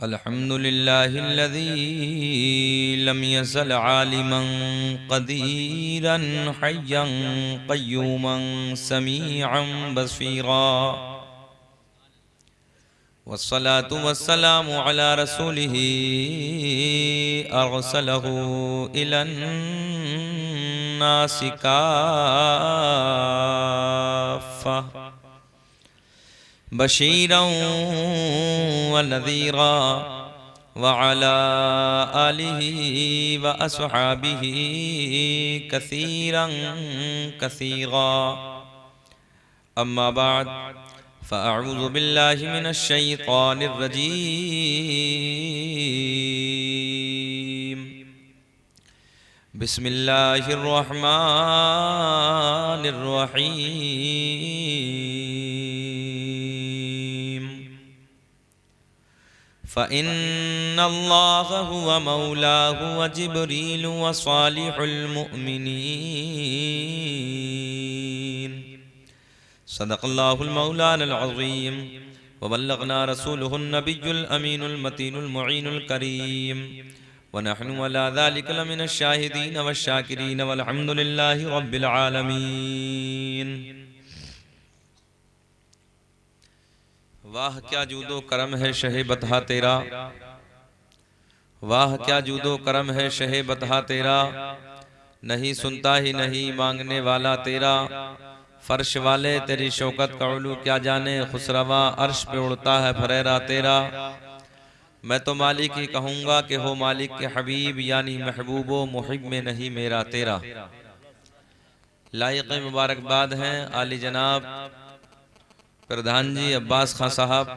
अल्हम्दुलिल्लाहिल्लज़ी lump यज़ल आलिमन क़दीरन हय्यन क़य्यूमन समीअन Basira वस्सलातु वस्सलामु अला रसूलिही अरसलहू Elon नासि काफ़्फ़ा बशीरन व नज़ीरा व अला आलिही व अस्हाबिही कसीरन कसीरा अम्मा बाद फ़अऊज़ु बिल्लाहि मिनश शैतानिर रजीम बिस्मिल्लाहिर रहमानिर रहीम फ़इन्नल्लाह हुवा मौलाहु व जिब्रील व सालिहुल मुअमिनीन सदक़ल्लाहुल मौलाना अज़ीम व बल्लगना रसूलुहुन नबियुल अमीनुल मतीनुल मुईनुल करीम व नहनु अला ज़ालिका लमिनश शाहिदीन वश्शाकिरीन वल्हम्दुलिल्लाहि रब्बिल आलमीन। वाह क्या जूदो करम है शहे बतहा तेरा, वाह क्या जूदो करम है शहे बतहा तेरा, नहीं सुनता ही नहीं मांगने वाला तेरा। फर्श वाले तेरी शौकत का उलू क्या जाने, खुसरवा अर्श पे उड़ता है फरेरा तेरा। मैं तो मालिक ही कहूँगा कि हो मालिक के हबीब, यानी महबूबो मुहिब में नहीं मेरा तेरा। लायक मुबारकबाद हैं आली जनाब प्रधान जी अब्बास खां साहब,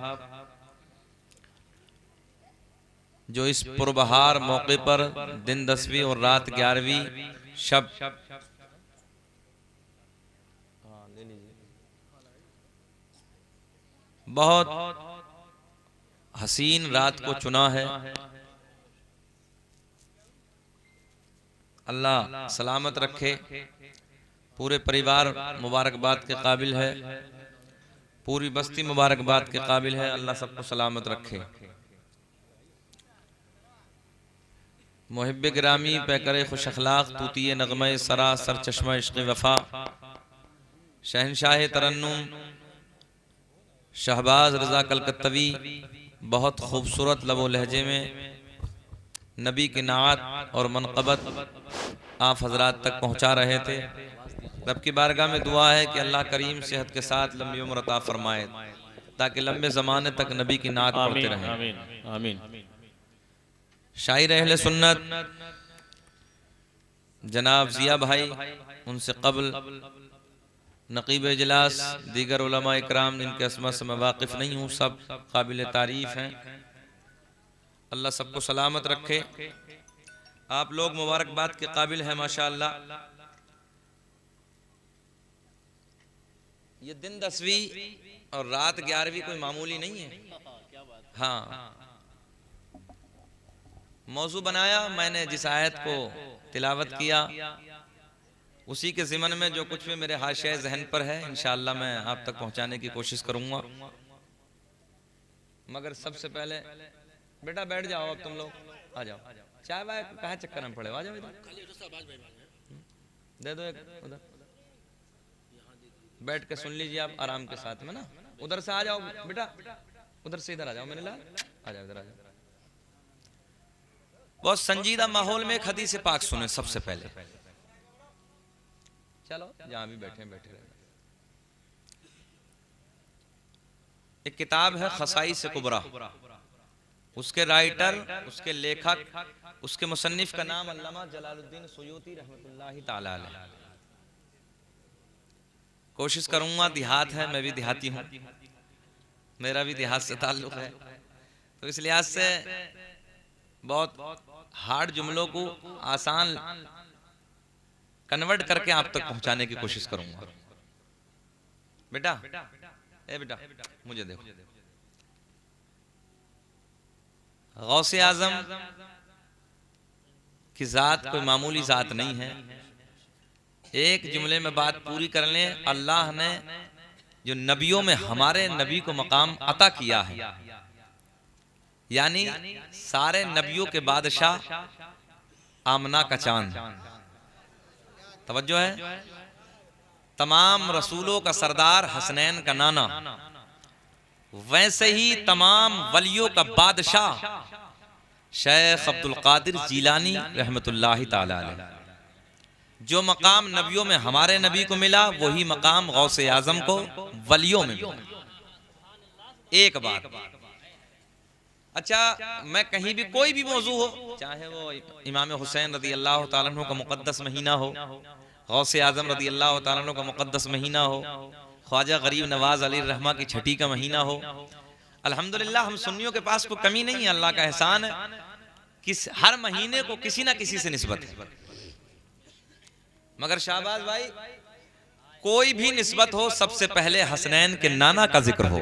जो इस पुरबहार मौके पर दिन 10वीं और रात 11वीं शब बहुत हसीन रात को चुना है। अल्लाह सलामत रखे, पूरे परिवार मुबारकबाद के काबिल है, पूरी बस्ती मुबारकबाद के काबिल है। अल्लाह सबको सलामत रखे। मुहिब्बे गिरामी पैकर खुश अखलाक तूतिए नगमे सरा सर चश्मा इश्क़ वफ़ा, शहनशाह तरन्नुम शहबाज रज़ा कलकत्तवी बहुत खूबसूरत लबो लहजे में नबी की नात और मनक़बत आप हजरात तक पहुँचा रहे थे। रब की बारगाह में दुआ है कि अल्लाह करीम सेहत के साथ लंबी उम्र अता फरमाए, ताकि लंबे ज़माने तक नबी की नात पढ़ते रहें। आमीन आमीन। शायर अहले सुन्नत जनाब जिया भाई, उनसे कबल नकीब इजलास, दीगर उलमा इकराम जिनके अस्मा से मैं वाकिफ़ नहीं हूँ, सब काबिल तारीफ़ हैं। अल्लाह सबको सलामत रखे। आप लोग मुबारकबाद के काबिल हैं माशाअल्लाह। ये दिन 10वीं और रात 11वीं कोई मामूली नहीं है। हाँ, मौजू बनाया मैंने, जिस आयत को तिलावत किया उसी के ज़िमन में जो कुछ भी मेरे हाशिया जहन पर है इंशाअल्लाह मैं आप तक पहुंचाने की कोशिश करूंगा। मगर सबसे पहले बेटा बैठ जाओ, अब तुम लोग आ जाओ, चाय वाय कहाँ चक्कर में पड़े, आ जाओ इधर दे दो एक, उधर बैठ के सुन लीजिए आप आराम के साथ में ना। उधर से आ जाओ बेटा, उधर से इधर आ जाओ मेरे लाल, आ जाओ इधर आ जाओ। बहुत संजीदा माहौल में एक हदीस पाक सुने सबसे पहले। चलो जहां भी बैठे बैठे रहे। एक किताब है खसाइस कुबरा, उसके राइटर, उसके लेखक, उसके मुसन्निफ का नाम अल्लामा जलालुद्दीन सुयूती रहमतुल्लाहि ताला अलैह। कोशिश करूंगा, देहात है, मैं भी देहाती हूँ, मेरा भी देहात से ताल्लुक है, तो इस लिहाज से बहुत हार्ड जुमलों को आसान कन्वर्ट करके आप तक पहुंचाने की कोशिश करूंगा। बेटा ए बेटा मुझे देखो, गौसे आजम की जात कोई मामूली जात नहीं है। एक जुमले में बात पूरी कर लें, अल्लाह ने जो नबियों में हमारे नबी को मकाम अता किया है, यानी सारे नबियों के बादशाह आमना का चांद, तवज्जो है, तमाम रसूलों का सरदार हसनैन का नाना, वैसे ही तमाम वलियों का बादशाह शेख अब्दुल कादिर जीलानी रहमतुल्लाहि ताला अलैह। जो मकाम नबियों में हमारे नबी को मिला वही मकाम गौसे आजम को वलियों में मिला। एक बात। अच्छा, मैं कहीं भी कोई भी मौजू हो, चाहे वो इमाम हुसैन रदी अल्लाह ताला अन्हु का मुकद्दस महीना हो, गौसे आजम रदी अल्लाह ताला अन्हु का मुकद्दस महीना हो, ख्वाजा गरीब नवाज अली रहमा की छठी का महीना हो, अल्हम्दुलिल्लाह हम सुन्नियों के पास कोई कमी नहीं है, अल्लाह का एहसान है कि हर महीने को किसी ना किसी से निस्बत है। मगर शाहबाज भाई, कोई भी निस्बत हो, सबसे पहले हसनैन के नाना का जिक्र हो।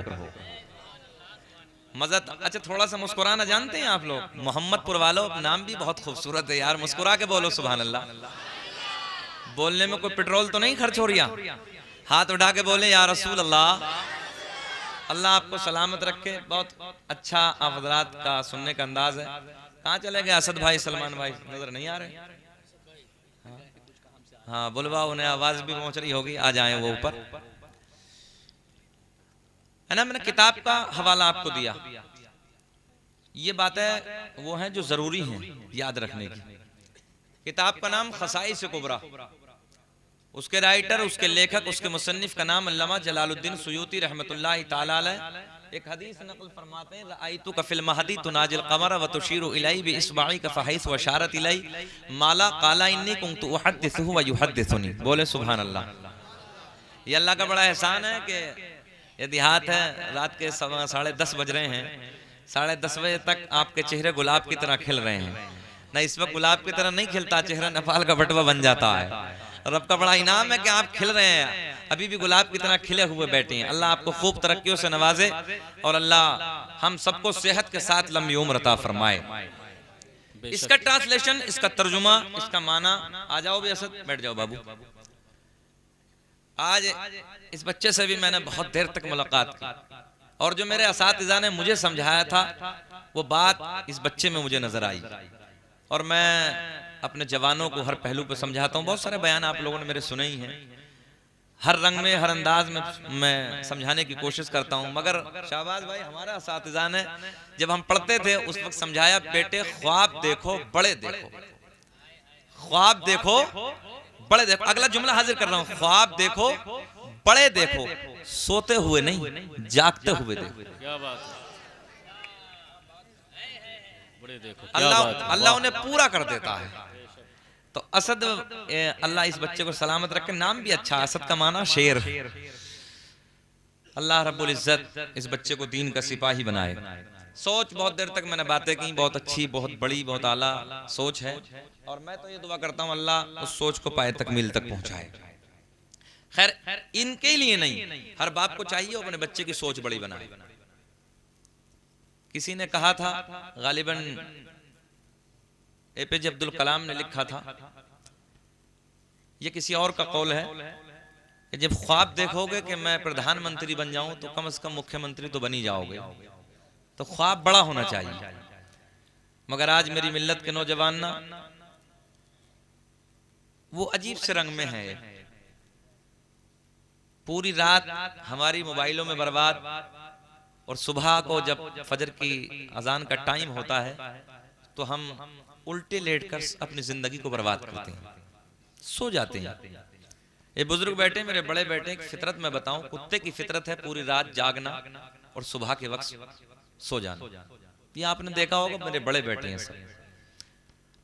मजा। अच्छा, थोड़ा सा मुस्कुराना जानते हैं आप लोग? मोहम्मदपुर वालों, नाम भी बहुत खूबसूरत है यार, मुस्कुरा के बोलो सुभान अल्लाह। बोलने में कोई पेट्रोल तो नहीं खर्च हो रहा? हाथ उठा के बोले या रसूल अल्लाह। अल्लाह आपको सलामत रखे। बहुत अच्छा आप हज़रात का सुनने का अंदाज है। कहाँ चले गए असद भाई, सलमान भाई नजर नहीं आ रहे? हाँ बुलवा, उन्हें आवाज भी पहुंच रही होगी, आ जाए वो ऊपर। है ना, मैंने किताब का हवाला आपको दिया। ये बातें वो हैं जो जरूरी हैं याद रखने की। किताब का नाम खसाइस कुबरा, उसके राइटर, उसके लेखक, उसके मुसन्निफ का नाम अल्लामा जलालुद्दीन सुयूती रहमतुल्लाहि ताला अलैह। एक हदीस नकल फरमाते हैं, रअयतु का फिल महदी तुनाजिल कमर व तुशीरु इलैहि बि इस्बाई का फहैस व इशारत इलैहि माला काला इन्नी कुन्तु उहद्दिसुहु व युहद्दिसुनी। बोले सुभान अल्लाह। ये अल्लाह का बड़ा एहसान है कि ये देहात है, रात के 10:30 बज रहे हैं, 10:30 बजे तक आपके चेहरे गुलाब की तरह खिल रहे हैं। ना इस वक्त गुलाब की तरह नहीं खिलता, चेहरा नेपाल का बटवा बन जाता है। रब का बड़ा इनाम है कि आप खिल रहे हैं, अभी भी गुलाब की तरह खिले हुए बैठे हैं। अल्लाह आपको खूब तरक्कियों से नवाजे और अल्लाह हम सबको सेहत के साथ लंबी उम्र अता फरमाए। इसका ट्रांसलेशन, इसका तर्जुमा, इसका माना, आ जाओ भी असद, बैठ जाओ बाबू। आज इस बच्चे से भी मैंने बहुत देर तक मुलाकात की और जो मेरे असातिज़ा ने मुझे समझाया था वो बात इस बच्चे में मुझे नजर आई। और मैं अपने जवानों को हर पहलू पे समझाता हूँ। बहुत सारे बयान आप लोगों ने मेरे सुने ही हैं, हर रंग में, हर अंदाज में मैं समझाने की कोशिश करता हूँ। मगर शाहबाज भाई, हमारा असातिज़ा ने जब हम पढ़ते थे उस वक्त समझाया, बेटे ख्वाब देखो बड़े देखो, ख्वाब देखो बड़े देखो। अगला जुमला हाजिर कर रहा हूँ, ख्वाब देखो बड़े देखो, सोते हुए नहीं जागते हुए देखो। क्या बात है, बड़े देखो। अल्लाह उन्हें पूरा कर देता है। तो असद, अल्लाह इस बच्चे को सलामत रखे। नाम भी अच्छा, असद का माना शेर। अल्लाह रब्बुल इज्जत इस बच्चे को दीन का सिपाही बनाए। सोच, बहुत देर तक मैंने बातें की, बहुत अच्छी, बहुत बड़ी, बहुत आला सोच है और मैं तो ये दुआ करता हूँ अल्लाह उस सोच को पाए तकमील तक पहुंचाए। खैर, इनके लिए नहीं, हर बाप को चाहिए अपने बच्चे की सोच बड़ी बनाए। किसी ने कहा था, गालिबन एपीजे अब्दुल कलाम ने लिखा था, ये किसी और का कौल है कि जब ख्वाब देखोगे कि मैं प्रधानमंत्री बन जाऊं तो कम से कम मुख्यमंत्री तो बन ही जाओगे। तो ख्वाब बड़ा होना चाहिए। मगर आज मेरी मिल्लत के नौजवान ना वो अजीब से रंग में है। पूरी रात हमारी मोबाइलों में बर्बाद, और सुबह को जब फजर की अजान का टाइम होता है तो हम उल्टे लेटकर अपनी जिंदगी को बर्बाद करते हैं, सो जाते हैं। ये बुजुर्ग बैठे, मेरे बड़े बेटे की फितरत मैं बताऊं, कुत्ते की फितरत है पूरी रात जागना और सुबह के वक्त सो जाना। ये आपने देखा होगा, मेरे बड़े बेटे हैं सब।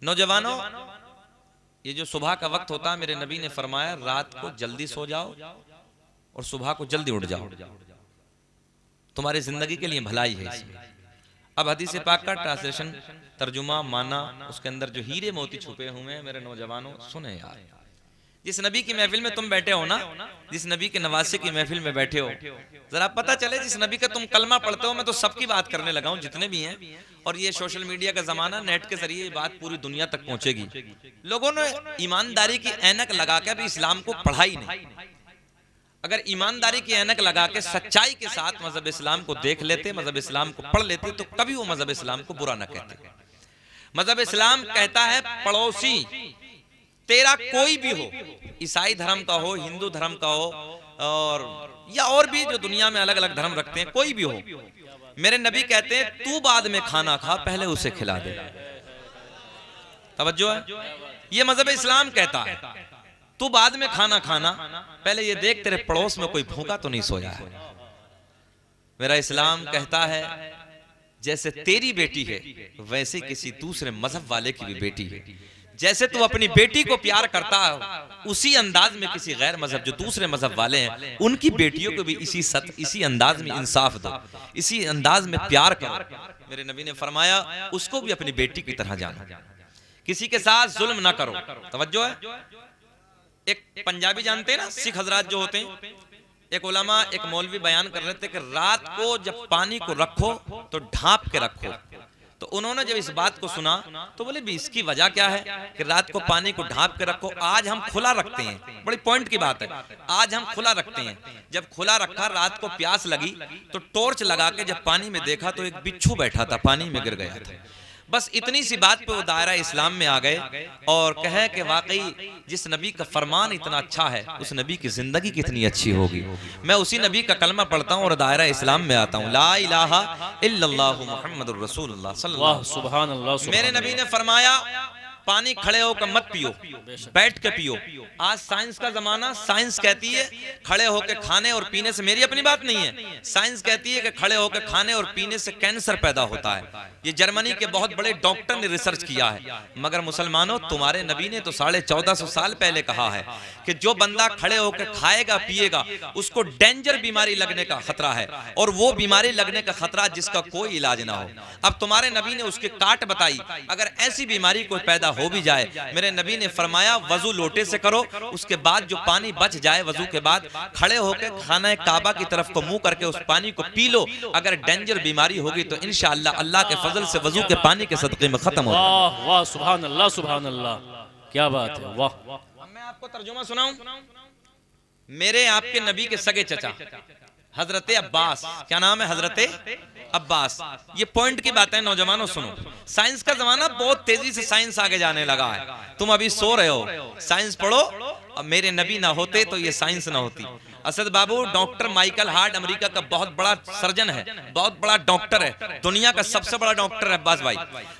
नौजवानों, ये जो सुबह का वक्त होता है, मेरे नबी ने फरमाया रात को जल्दी सो जाओ और सुबह को जल्दी उठ जाओ, तुम्हारी जिंदगी के लिए भलाई है इसमें। अब हदीस पाक का ट्रांसलेशन, तर्जुमा, माना, उसके अंदर जो हीरे मोती छुपे हुए हैं, मेरे नौजवानों सुने यार। जिस नबी की महफिल में तुम बैठे हो ना, जिस नबी के नवासे की महफिल में बैठे हो, जरा पता चले जिस नबी का तुम कलमा पढ़ते हो, मैं तो सबकी बात करने लगा हूं जितने भी हैं, और ये सोशल मीडिया का जमाना, नेट के जरिए ये बात पूरी दुनिया तक पहुंचेगी। लोगों ने ईमानदारी की ऐनक लगा के भी इस्लाम को पढ़ा ही नहीं। अगर ईमानदारी की ऐनक लगा के सच्चाई के साथ मजहब इस्लाम को देख लेते, मजहब इस्लाम को पढ़ लेते, तो कभी वो मजहब इस्लाम को बुरा न कहते। मजहब इस्लाम कहता है पड़ोसी तेरा कोई भी हो, ईसाई धर्म का हो, हिंदू धर्म का हो, और भी जो दुनिया में अलग अलग धर्म रखते हैं, कोई भी हो, मेरे नबी कहते हैं तू बाद में खाना खा, पहले उसे खिला दे। तवज्जो है, ये मजहब इस्लाम कहता है तू बाद में खाना खाना, पहले ये देख तेरे पड़ोस में कोई भूखा तो नहीं सोया है। मेरा इस्लाम कहता है जैसे तेरी बेटी है वैसे किसी दूसरे मजहब वाले की भी बेटी है। जैसे तू अपनी बेटी को प्यार करता है उसी अंदाज में किसी गैर मजहब जो दूसरे मजहब वाले हैं उनकी बेटियों को भी इसी अंदाज में इंसाफ दो, इसी अंदाज में प्यार करो। मेरे नबी ने फरमाया उसको भी अपनी बेटी की तरह जानो, किसी के साथ जुल्म ना करो। तवज्जो है, एक पंजाबी जानते हैं ना, सिख हजरात जो होते हैं, एक उलमा एक मौलवी बयान कर रहे थे कि रात को जब पानी को रखो तो ढांप के रखो। तो उन्होंने जब इस बात को सुना तो बोले भी इसकी वजह क्या है कि रात को पानी को ढांप के रखो, आज हम खुला रखते हैं। बड़ी पॉइंट की बात है, आज हम खुला रखते हैं। जब खुला रखा, रात को प्यास लगी तो टॉर्च लगा के जब पानी में देखा तो एक बिच्छू बैठा था, पानी में गिर गया था। बस इतनी सी बात पे वो दायरा इस्लाम में आ गए और कहे कि वाकई जिस नबी का फरमान इतना अच्छा है उस नबी की जिंदगी कितनी अच्छी होगी। मैं उसी नबी का कलमा पढ़ता हूँ और दायरा इस्लाम में आता हूँ, ला इलाहा इल्लल्लाहु मुहम्मदुर रसूलुल्लाह सल्लल्लाहु। सुभान अल्लाह। मेरे नबी ने फरमाया पानी खड़े होकर मत पियो, बैठ के पियो। आज साइंस का जमाना, साइंस कहती है खड़े होकर खाने और पीने से, मेरी अपनी बात नहीं है, साइंस कहती है कि खड़े होकर खाने और पीने से कैंसर पैदा होता है। ये जर्मनी के बहुत बड़े डॉक्टर ने रिसर्च किया है। मगर मुसलमानों, तुम्हारे नबी ने तो 1450 साल पहले कहा है कि जो बंदा खड़े होकर खाएगा पिएगा उसको डेंजर बीमारी लगने का खतरा है, और वो बीमारी लगने का खतरा जिसका कोई इलाज ना हो। अब तुम्हारे नबी ने उसके काट बताई, अगर ऐसी बीमारी कोई पैदा हो भी जाए, मेरे नबी ने फरमाया वजू लोटे से करो, उसके बाद जो पानी बच जाए वजू के बाद खड़े होकर खाना काबा की तरफ को मुंह करके उस पानी को पी लो। अगर डेंजर बीमारी होगी तो इंशाअल्लाह अल्लाह के फजल से वजू के पानी के सदक़े में खत्म हो। वाह वाह, सुभान अल्लाह सुभान अल्लाह, क्या बात है, वाह। मैं आपको तर्जुमा सुनाऊं, मेरे आपके नबी के सगे चचा हजरत अब्बास, क्या नाम है, हजरत अब्बास। ये पॉइंट की बात है नौजवानों, सुनो। साइंस का जमाना बहुत तेजी से साइंस आगे जाने लगा है। तुम अभी सो रहे हो, साइंस पढ़ो। अब मेरे नबी ना होते तो ये साइंस ना होती। असद बाबू डॉक्टर माइकल हार्ट अमेरिका का बहुत बड़ा सर्जन है, बहुत बड़ा डॉक्टर है, दुनिया का सबसे बड़ा डॉक्टर है अब्बास भाई।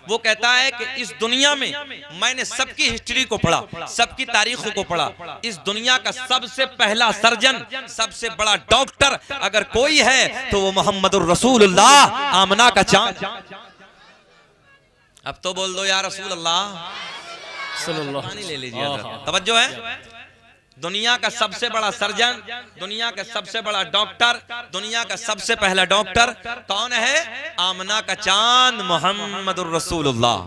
वो कहता है कि इस दुनिया में मैंने सबकी हिस्ट्री को पढ़ा, सबकी तारीखों को पढ़ा, इस दुनिया का सबसे पहला सर्जन, सबसे बड़ा डॉक्टर अगर कोई है तो वो मोहम्मदुर रसूलुल्लाह, आमना का चांद। अब तो बोल दो या रसूल अल्लाह सल्लल्लाहु। पानी ले लीजिए, तवज्जो है। दुनिया का सबसे बड़ा सर्जन, दुनिया का सबसे बड़ा डॉक्टर, दुनिया का सबसे पहला डॉक्टर कौन है? आमना का चांद मोहम्मदुर रसूलुल्लाह।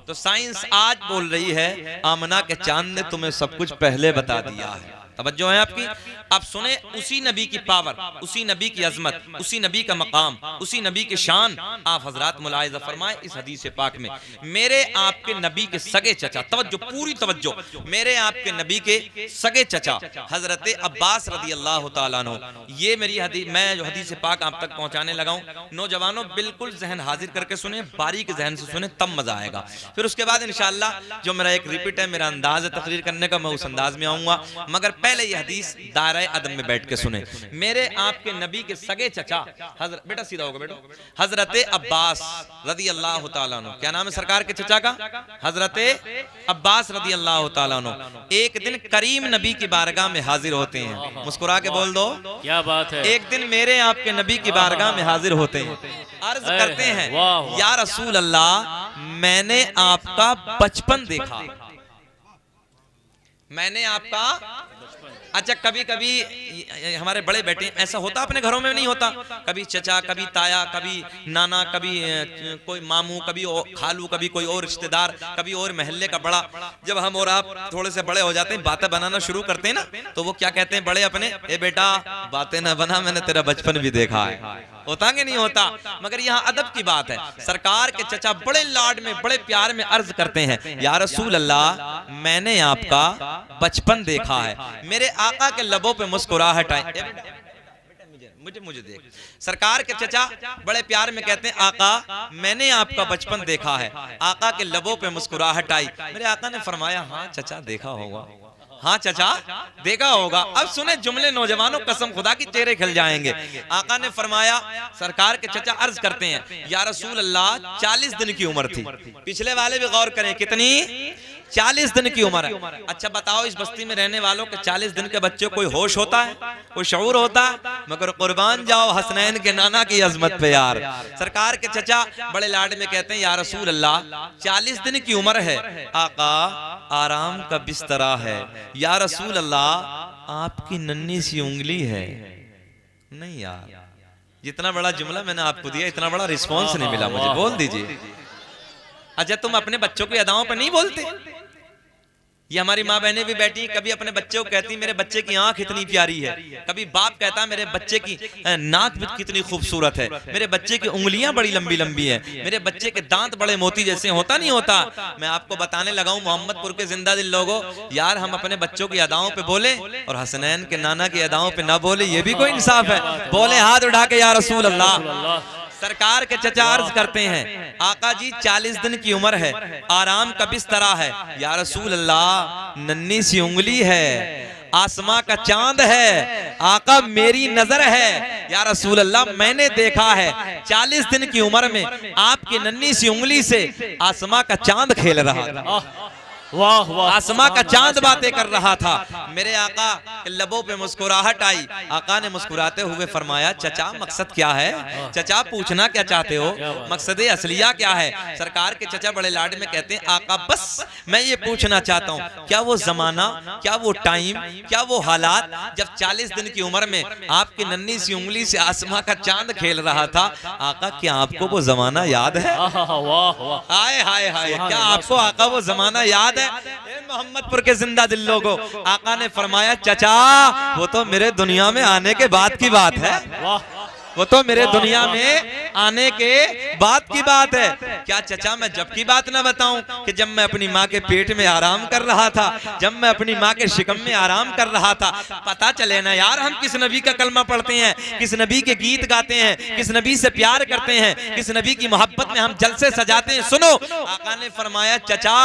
तो साइंस आज बोल रही है आमना के चांद ने तुम्हें सब कुछ पहले बता दिया है। तवज्जो है आपकी। अब सुने उसी नबी की पावर, उसी नबी की अजमत, उसी नबी का मकाम, उसी नबी की शान। आप हजरात मुलाहिजा फरमाए इस हदीस पाक में, मेरे आपके नबी के सगे चचा, तवज्जो पूरी तवज्जो, मेरे आपके नबी के सगे चचा हजरत अब्बास रदी अल्लाह तआला अन्हु। ये मेरी हदीस, मैं जो हदीस पाक आप तक पहुंचाने लगा हूं, नौजवानों बिल्कुल जहन हाजिर करके सुने, बारीक जहन से सुने, तब मजा आएगा। फिर उसके बाद इंशाअल्लाह जो मेरा एक रिपीट है, मेरा अंदाज है तकरीर करने का, मैं उस अंदाज में आऊंगा। मगर पहले ये हदीस दायरा अदब में बैठ के सुने। मेरे आपके नबी के सगे चचा हजरत, बेटा सीधा होगा बेटा, हजरत अब्बास रदी अल्लाह तआला अन्हु। क्या नाम है सरकार के चचा का? हजरत अब्बास रदी अल्लाह तआला अन्हु। एक दिन करीम नबी की बारगाह में हाजिर होते हैं। मुस्कुरा के बोल दो, क्या बात है। एक दिन मेरे आपके नबी की बारगाह में हाजिर होते हैं, अर्ज करते हैं या रसूल अल्लाह, मैंने आपका बचपन देखा, मैंने आपका। अच्छा, कभी कभी हमारे बड़े बेटे, ऐसा होता अपने घरों में नहीं होता, कभी चचा, कभी ताया, कभी नाना, कभी कोई मामू, कभी खालू, कभी कोई और रिश्तेदार, कभी और महल्ले का बड़ा। जब हम और आप थोड़े से बड़े हो जाते हैं, बातें बनाना शुरू करते हैं ना, तो वो क्या कहते हैं बड़े अपने, ए बेटा बातें ना बना, मैंने तेरा बचपन भी देखा है। होता कि नहीं होता? मगर यहाँ अदब की बात है। सरकार के चचा बड़े लाड में, बड़े प्यार में अर्ज करते हैं, या रसूल अल्लाह, मैंने आपका बचपन देखा है। मेरे आका के लबों पे मुस्कुराहट आई। मुझे देख। सरकार के चचा बड़े प्यार में कहते हैं, आका मैंने आपका बचपन देखा है। आका के लबों पे मुस्कुराहट आई। मेरे आका ने फरमाया, हाँ चचा देखा होगा, हाँ चचा देखा होगा। अब सुने जुमले नौजवानों, कसम खुदा की चेहरे खिल जाएंगे। आका ने फरमाया, सरकार के चचा अर्ज करते हैं, या रसूल अल्लाह 40 दिन की उम्र थी। पिछले वाले भी गौर करें, कितनी? 40 दिन की उम्र है। अच्छा बताओ, इस बस्ती में रहने वालों के 40 दिन के बच्चे कोई होश होता है, कोई शऊर होता है? मगर कुर्बान जाओ हसनैन के नाना की अजमत पे यार। सरकार के चचा बड़े लाड में कहते हैं, या रसूल अल्लाह 40 दिन की उम्र है, आका आराम का बिस्तरा है। या रसूल अल्लाह आपकी नन्ही सी उंगली है। नहीं यार, जितना बड़ा जुमला मैंने आपको दिया, इतना बड़ा रिस्पॉन्स नहीं मिला मुझे। बोल दीजिए। अच्छा तुम अपने बच्चों की अदाओं पे नहीं बोलते? ये हमारी माँ बहनें भी बैठी, कभी अपने बच्चे को कहती मेरे बच्चे की आंख इतनी प्यारी है, कभी बाप कहता मेरे बच्चे की नाक भी कितनी खूबसूरत है, मेरे बच्चे की उंगलियां बड़ी लंबी लंबी है, मेरे बच्चे के दांत बड़े मोती जैसे। होता नहीं होता? मैं आपको बताने लगा हूं मोहम्मदपुर के जिंदा दिल लोगों, यार हम अपने बच्चों की अदाओं पे बोले और हसनैन के नाना की अदाओं पे ना बोले, ये भी कोई इंसाफ है? बोले हाथ उठा के, या रसूल अल्लाह। सरकार के चचा अर्ज करते हैं, आका जी 40 दिन की उम्र है, आराम का बिस्तरा है। या रसूल अल्लाह नन्ही सी उंगली है, आसमां का चांद है, आका मेरी नजर है। या रसूल अल्लाह मैंने देखा है 40 दिन की उम्र में आपकी नन्ही सी उंगली से आसमां का चांद खेल रहा था। वाह वाह, आसमां का चांद बातें कर रहा था। मेरे आका के लबों पे मुस्कुराहट आई। आका ने मुस्कुराते हुए फरमाया, चचा मकसद क्या है? चचा पूछना क्या चाहते हो? मकसद असलिया क्या है? सरकार के चचा बड़े लाड में कहते हैं, आका बस मैं ये पूछना चाहता हूँ, क्या वो जमाना, क्या वो टाइम, क्या वो हालात जब 40 दिन की उम्र में आपकी नन्ही सी उंगली से आसमां का चांद खेल रहा था, आका क्या आपको वो जमाना याद है? हाय हाय हाय, क्या आपको आका वो जमाना याद? मोहम्मदपुर के जिंदा दिल लोगों, आका ने फरमाया, चचा वो तो मेरे दुनिया में आने के बाद की बात है। वो तो मेरे दुनिया में आने के बाद की बात है। क्या चचा मैं जब की बात ना बताऊं कि जब मैं अपनी माँ के पेट में आराम कर रहा था, जब मैं अपनी माँ के शिकम में आराम कर रहा था। पता चले ना यार हम किस नबी का कलमा पढ़ते हैं, किस नबी के गीत गाते हैं, किस नबी से प्यार करते हैं, किस नबी की मोहब्बत में हम जलसे सजाते हैं। सुनो, आका ने फरमाया, चचा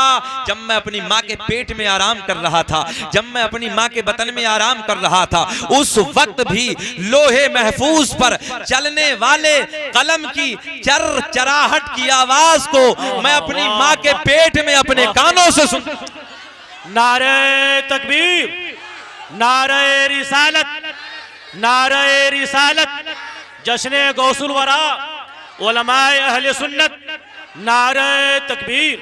जब मैं अपनी माँ के पेट में आराम कर रहा था, जब मैं अपनी माँ के बतन में आराम कर रहा था, उस वक्त भी लोहे महफूज पर चलने वाले कलम की चरचराहट की आवाज को मैं अपनी माँ के पेट में अपने कानों से सुन। नारे तकबीर, नारे रिसालत, नारे रिसालत, जश्ने गौसुल वरा, उलमाए अहले सुन्नत, नारे तकबीर।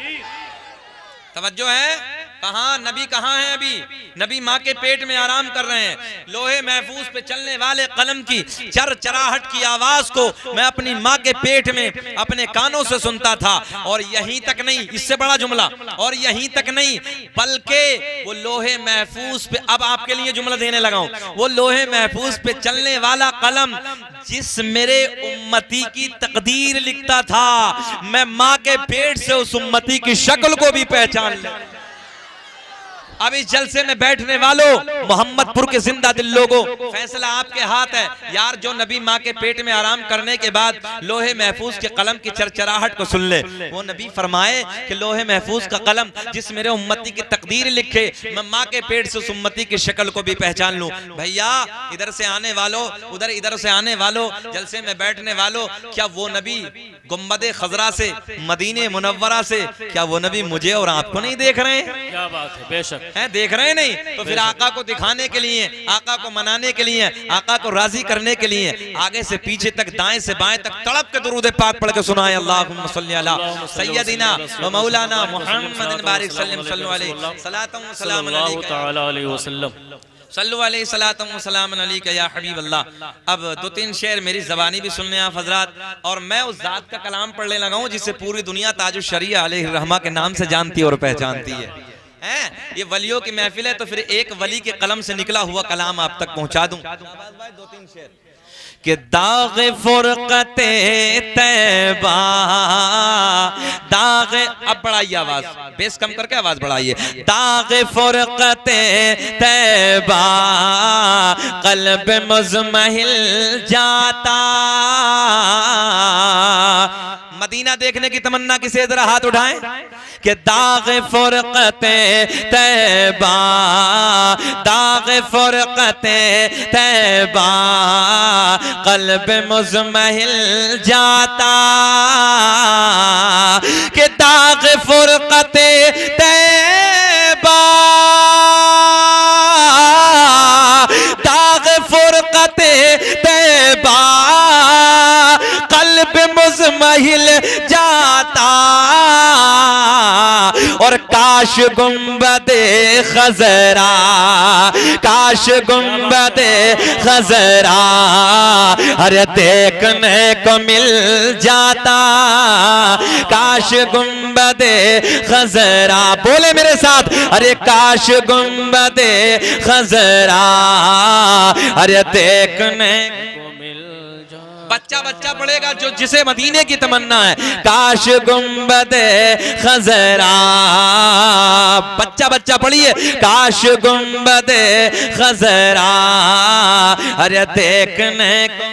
तवज्जो है, कहां नबी कहां है? अभी नबी माँ के पेट में आराम कर रहे हैं। लोहे महफूज पे चलने वाले कलम की चरचराहट की आवाज को मैं अपनी माँ के पेट में अपने कानों से सुनता था। और यहीं तक नहीं, इससे बड़ा जुमला, और यहीं तक नहीं बल्कि वो लोहे महफूज पे, अब आपके लिए जुमला देने लगा हूं, वो लोहे महफूज पे चलने वाला कलम जिस मेरे उम्मती की तकदीर लिखता था, मैं माँ के पेट से उस उम्मती की शक्ल को भी पहचान लिया। अब इस जलसे में बैठने वालों, मोहम्मदपुर के जिंदा दिल लोगों, फैसला आपके हाथ है यार। जो नबी माँ के पेट में आराम करने के बाद लोहे महफूज के कलम की चरचराहट को सुन ले, वो नबी फरमाए कि लोहे महफूज का कलम जिस मेरे उम्मती की तकदीर लिखे, मैं माँ के पेट से उस उम्मती की शक्ल को भी पहचान लूं। भैया इधर से आने वालों, उधर इधर से आने वालों, जलसे में बैठने वालों, क्या वो नबी गुम्बदे खजरा से, मदीने मुनव्वरा से, क्या वो नबी मुझे और आपको नहीं देख रहे हैं? क्या बात है, बेशक हैं, देख रहे नहीं? तो फिर आका को दिखाने के लिए, आका को मनाने के लिए, आका को राजी करने के लिए आगे से पीछे तक, दाएं से बाएं तक तड़प के दुरूद पाक पढ़ के सुनाए, अल्लाहुम्मा सल्ली अला सय्यदिना व मौलाना मुहम्मदिन बारिक सल्लल्लाहु अलैहि सलातम व सलाम अलैहि वसल्लम, सल्लु अलैहि सलातम व सलाम अलैका या हबीब अल्लाह। अब 2-3 शेर मेरी ज़बानी भी सुनने आप हजरात, और मैं उस जात का कलाम पढ़ने लगा हूँ जिसे पूरी दुनिया ताजुश शरिया अलैहि रहमा के नाम से जानती और पहचानती है। ये वलियों की महफिल है, तो फिर एक वली के कलम से निकला हुआ कलाम आप तक पहुंचा दूं। 2-3 शेर। कि दाग फुरकते तैबा, दाग, अब बढ़ाइए आवाज, बेस कम करके आवाज बढ़ाइए। दाग फुरकते तैबा कल्ब मुज़महिल जाता। मदीना देखने की तमन्ना किसे, जरा हाथ उठाएं। कि दाग फुरकते तैबा, दाग फुरकते तैबा कल्ब मुज़महिल जाता। कि दाग फुरकते तैबा, दाग फुरकते तैबा कल्ब मुज़महिल जाता। और काश गुंबदे खजरा, काश गुंबदे खजरा अरे देखने को मिल जाता। काश गुंबदे खजरा, बोले मेरे साथ, अरे काश गुंबदे खजरा अरे देखने को मिल जाता। बच्चा बच्चा पढ़ेगा जो, जिसे मदीने की तमन्ना है। काश गुंबदे खजरा, बच्चा बच्चा पढ़िए। काश गुंबदे खजरा अरे देखने को।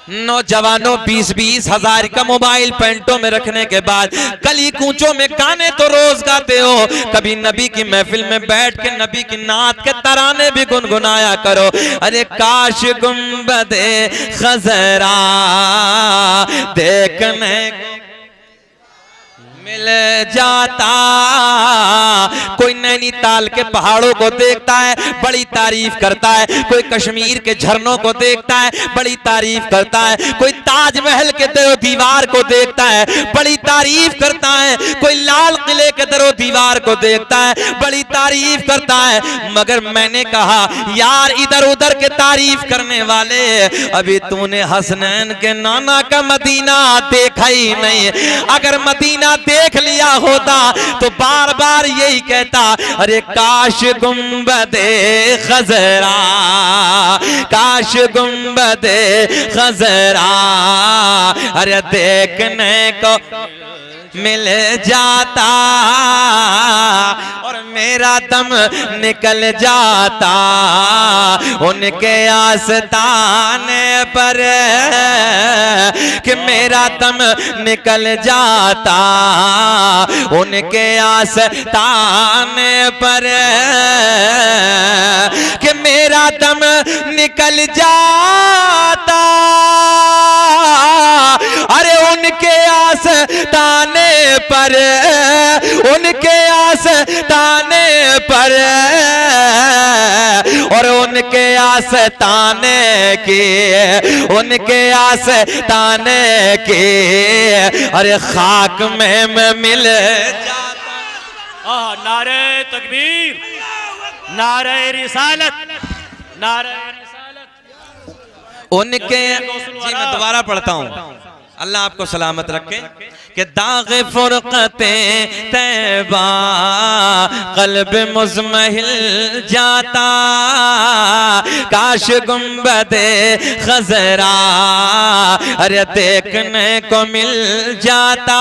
नौजवानों 20-20 हजार का मोबाइल पेंटों में रखने के बाद गली कूचों में गाने तो रोज गाते हो, कभी नबी की महफिल में बैठ के नबी की नात के तराने भी गुनगुनाया करो। अरे काश गुंबदे खजरा देखने को मिल जाता। कोई नैनीताल के पहाड़ों को देखता है, बड़ी तारीफ करता है। कोई कश्मीर के झरनों को देखता है, बड़ी तारीफ करता है। कोई ताजमहल के दरो दीवार को देखता है, बड़ी तारीफ करता है। कोई लाल किले के दरो दीवार को देखता है, बड़ी तारीफ करता है। मगर मैंने कहा यार, इधर उधर के तारीफ करने वाले, अभी तूने हसनैन के नाना का मदीना देखा ही नहीं। अगर मदीना देख लिया होता तो बार बार यही कहता, अरे काश गुंबदे खजरा, काश गुंबदे खजरा अरे देखने को मिल जाता। और मेरा दम निकल जाता उनके आस्ताने पर, कि मेरा दम निकल जाता उनके आस्ताने पर, कि मेरा दम निकल जाता अरे उनके आस्ताने पर, उनके आस्ताने पर। और उनके आस्ताने की, उनके आस्ताने की अरे खाक में मैं मिल जाता। नारे तकबीर, नारे रिसालत, नारे रिसालत। उनके, जी मैं दोबारा पढ़ता हूँ, अल्लाह आपको सलामत रखे। कि दाग फुरकते तैबा कल्ब मुज़महिल जाता, काश गुंबदे खजरा अरे देखने को मिल जाता।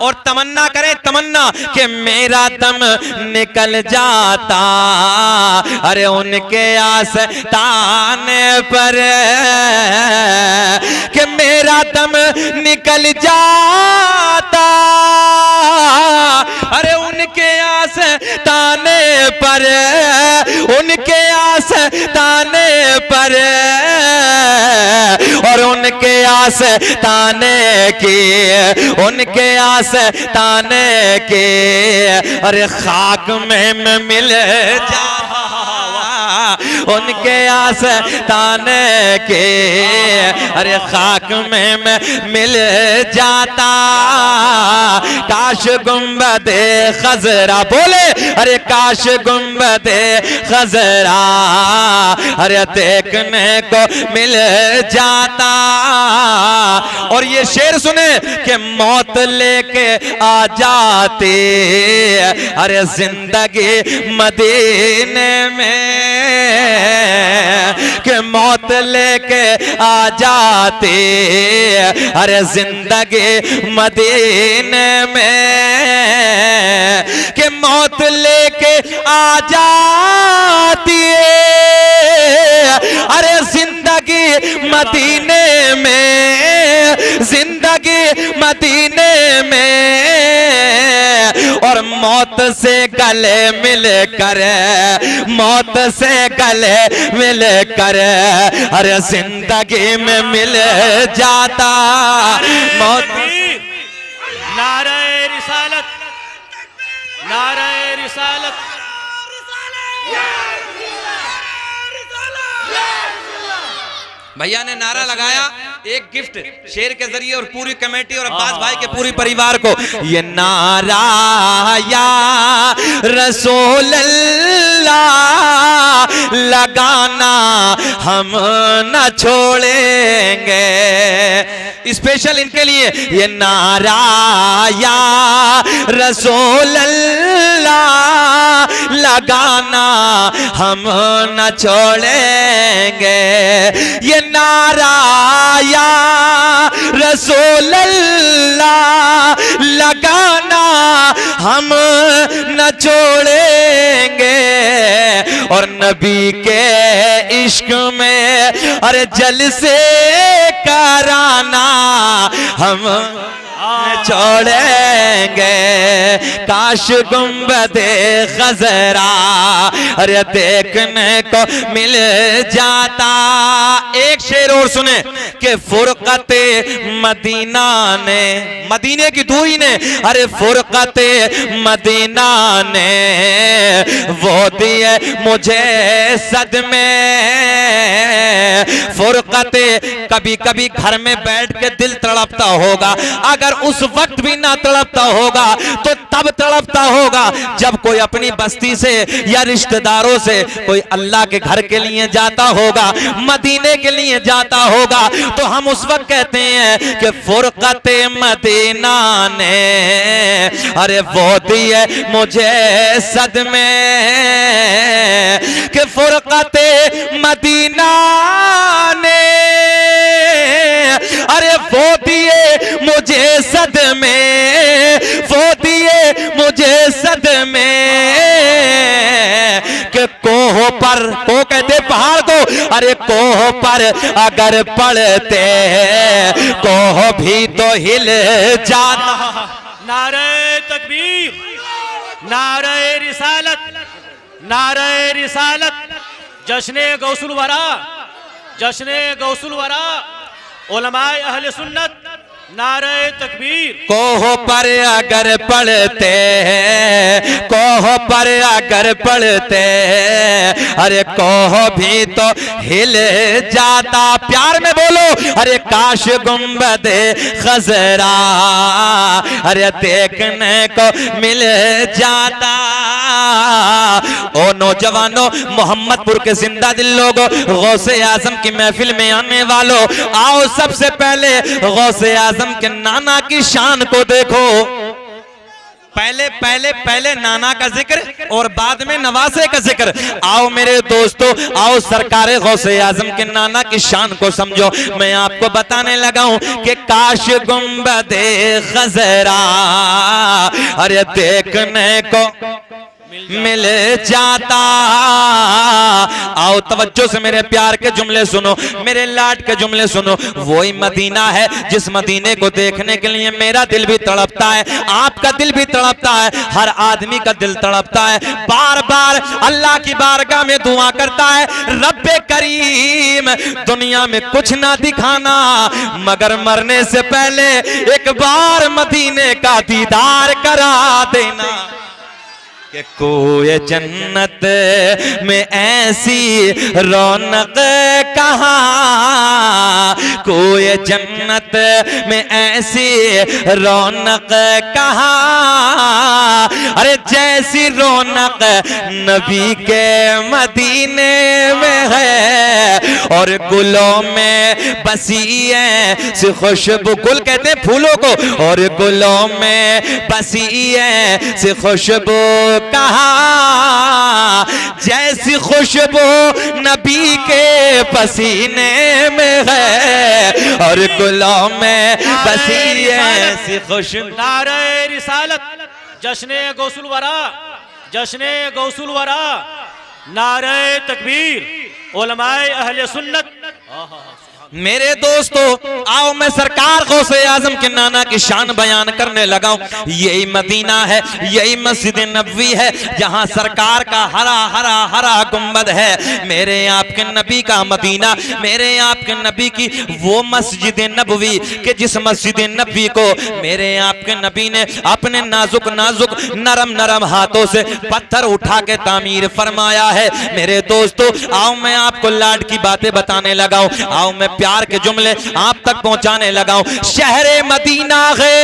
और तमन्ना करें, तमन्ना कि मेरा दम निकल जाता अरे उनके आस्ताने पर, कि मेरा दम निकल जाता अरे उनके आस्ताने पर, उनके आस्ताने पर। और उनके आस्ताने की, उनके आस्ताने के अरे खाक में मिल जा, उनके आस्ताने के अरे खाक में मैं मिल जाता। काश गुंबदे खजरा, बोले अरे काश गुंबदे खजरा अरे देखने को मिल जाता। और ये शेर सुने कि मौत लेके आ जाती अरे जिंदगी मदीने में, कि मौत लेके आ जाती अरे जिंदगी मदीने में, कि मौत लेके आ जाती अरे जिंदगी मदीने में, जिंदगी मदीने में, और मौत से गले मिल कर, मौत से गले मिल कर अरे जिंदगी में मिल जाता मौत। नारे रिसालत, नारे रिसालत। भैया ने नारा लगाया, एक गिफ्ट शेर के जरिए और पूरी कमेटी और अब्बास भाई के पूरी परिवार को, ये नारा या रसूल अल्लाह लगाना हम न छोड़ेंगे। स्पेशल इनके लिए ये नारा या रसूल अल्लाह लगाना हम न छोड़ेंगे। ये नारा या रसूल अल्लाह लगाना हम न छोड़ेंगे, और नबी के इश्क में अरे जलसे कराना हम छोड़ेंगे। काश गुंबदे खजरा अरे देखने को मिल जाता। एक शेर और सुने कि फुरकते मदीना ने, मदीने की दूरी ने, अरे फुरकते मदीना ने वो दिए मुझे सदमे। फुरकते, कभी कभी घर में बैठ के दिल तड़पता होगा, अगर उस वक्त भी ना तड़पता होगा तो तब तड़पता होगा जब कोई अपनी बस्ती से या रिश्तेदारों से कोई अल्लाह के घर के लिए जाता होगा, मदीने के लिए जाता होगा, तो हम उस वक्त कहते हैं कि फुरकते मदीना ने अरे वो दिए मुझे सदमे। कि फुरकते मदीना ने अरे वो दिए मुझे सदमे, वो दिए मुझे सदमे। कि कोह पर, को कहते पहाड़ को, अरे कोह पर अगर पड़ते कोह भी तो हिल जाता। नारे तकबीर, नारे रिसालत, नारे रिसालत। जश्ने गौसुल वरा, जश्ने गौसुल वरा, उलमाए अहले सुन्नत। नारे तकबीर। कोह पर अगर पढ़ते, कोह पर अगर पढ़ते अरे कोह भी तो हिल जाता। प्यार में बोलो, अरे काश गुंबदे खजरा अरे देखने को मिल जाता। ओ नौजवानों, मोहम्मदपुर के जिंदा दिल लोगों, गौसे आजम की महफिल में आने वालों, आओ सबसे पहले गौसे आजम के नाना की शान को देखो। पहले पहले पहले नाना का जिक्र और बाद में नवासे का जिक्र। आओ मेरे दोस्तों, आओ सरकारे गौसे आजम के नाना की शान को समझो। मैं आपको बताने लगा हूं कि काश गुंबदे खजरा अरे देखने को मिल जाता। आओ तवज्जो से मेरे प्यार के जुमले सुनो, मेरे लाड के जुमले सुनो। वही मदीना है जिस मदीने को देखने के लिए मेरा दिल भी तड़पता है, आपका दिल भी तड़पता है, हर आदमी का दिल तड़पता है। बार बार अल्लाह की बारगाह में दुआ करता है, रब्बे करीम दुनिया में कुछ ना दिखाना मगर मरने से पहले एक बार मदीने का दीदार करा देना। कि कोई जन्नत में ऐसी रौनक कहाँ, कोई जन्नत में ऐसी रौनक कहाँ, अरे जैसी रौनक नबी के मदीने में है। और गुलों में बसी है से खुशबू, गुल कहते हैं फूलों को, और गुलों में बसी है से खुशबू कहा जैसी खुशबू नबी के पसीने में है और गुलों में बसी ऐसी खुशबू। नारे रिसालत, जश्ने गौसुल वरा, जश्ने गौसुल वरा, नारे तकबीर, उलमाए अहले सुन्नत। मेरे दोस्तों आओ मैं सरकार गौसे आजम के नाना की शान बयान करने लगा हूं। यही मदीना है, यही मस्जिद नबवी है जहां सरकार का हरा हरा हरा गुंबद है। मेरे आपके नबी का मदीना, मेरे आपके नबी की वो मस्जिद नबवी कि जिस मस्जिद नबवी को मेरे आपके नबी ने अपने नाजुक नाजुक नरम नरम हाथों से पत्थर उठा के तामीर फरमाया है। मेरे दोस्तों आओ मैं आपको लाड की बातें बताने लगा हूं, आओ मैं प्यार के जुमले आप तक पहुंचाने लगा हूं। शहरे मदीना है,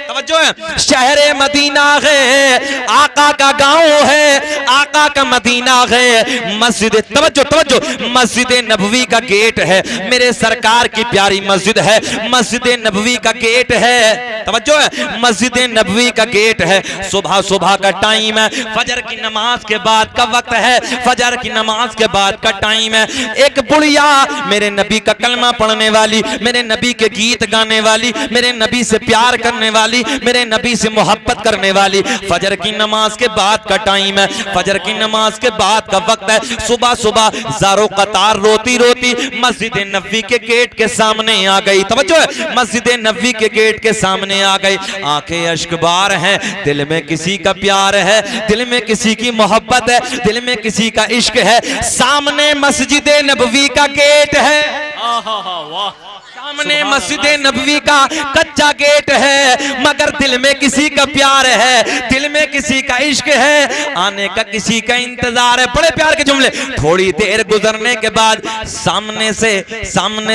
तवज्जो है, शहरे मदीना है, आका का गांव है, आका का मदीना है। मस्जिद, तवज्जो तवज्जो, मस्जिद नबवी का गेट है, मेरे सरकार की प्यारी मस्जिद है, मस्जिद नबवी का गेट है। तवज्जो है, मस्जिद नबवी का गेट है। सुबह सुबह का टाइम है, फजर की नमाज के बाद का वक्त है, फजर की नमाज के बाद का टाइम है। एक बुढ़िया मेरे नबी का कलमा पढ़ने वाली, मेरे नबी के गीत गाने वाली, मेरे नबी से प्यार करने वाली, मेरे नबी से मोहब्बत करने वाली, फजर की नमाज के बाद का टाइम है, फजर की नमाज के बाद का वक्त है। सुबह सुबह ज़ारो कतार रोती रोती मस्जिद नबवी के गेट के सामने आ गई। तवज्जो है, मस्जिद नबवी के गेट के सामने आ गई। आंखें अश्कबार हैं, दिल में किसी का प्यार है, दिल में किसी की मोहब्बत है, दिल में किसी का इश्क है। सामने मस्जिद नबवी का गेट है, वाह, सामने मस्जिद नबवी का कच्चा गेट है, मगर दिल में किसी का प्यार है, दिल में किसी का इश्क है, आने का किसी का इंतजार है। बड़े प्यार के जुमले। थोड़ी देर गुजरने के बाद सामने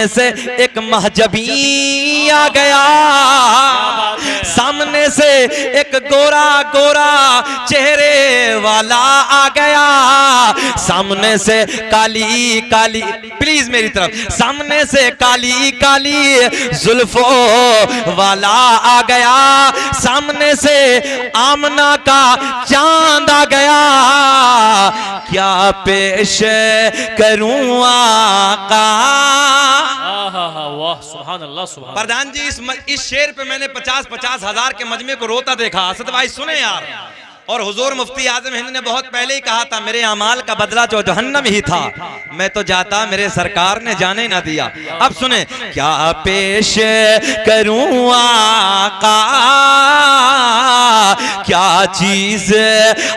से एक महजबी आ गया, सामने से एक गोरा गोरा चेहरे वाला आ गया, सामने से काली काली, प्लीज मेरी तरफ, सामने से काली काली जुल्फों वाला आ गया, सामने से आमना का चांद आ गया। क्या पेश करूं आका। वाह, सुभान अल्लाह, सुभान। प्रधान जी इस शेर पे मैंने 50-50 हजार के मजमे को रोता देखा। असद भाई सुने यार, और हुजूर मुफ्ती आजम हिंद ने बहुत पहले ही कहा था मेरे अमाल का बदला जो जहन्नम ही था, मैं तो जाता मेरे सरकार ने जाने ना दिया। अब सुने, क्या पेश करूं आका, क्या चीज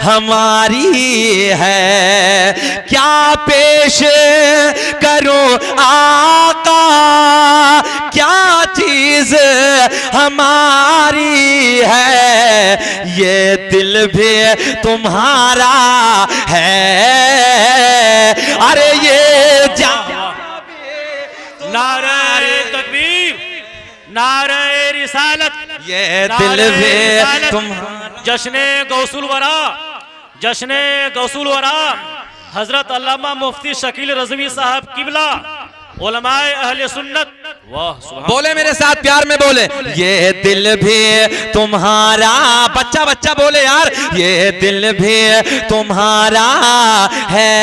हमारी है, क्या पेश करूं आका, क्या चीज हमारी है, ये दिल भी तुम्हारा है, अरे ये नारे तकबीर, नारे रिसालत, ये दिल भी तुम्हारा। जश्ने गौसुल वरा, जश्ने गौसुल वरा, हजरत अल्लामा मुफ्ती शकील रज़वी साहब किबला, उलमाए अहले सुन्नत। वाह, सुभान। बोले मेरे साथ प्यार में बोले, ये दिल भी तुम्हारा, बच्चा बच्चा बोले यार, ये दिल भी तुम्हारा है,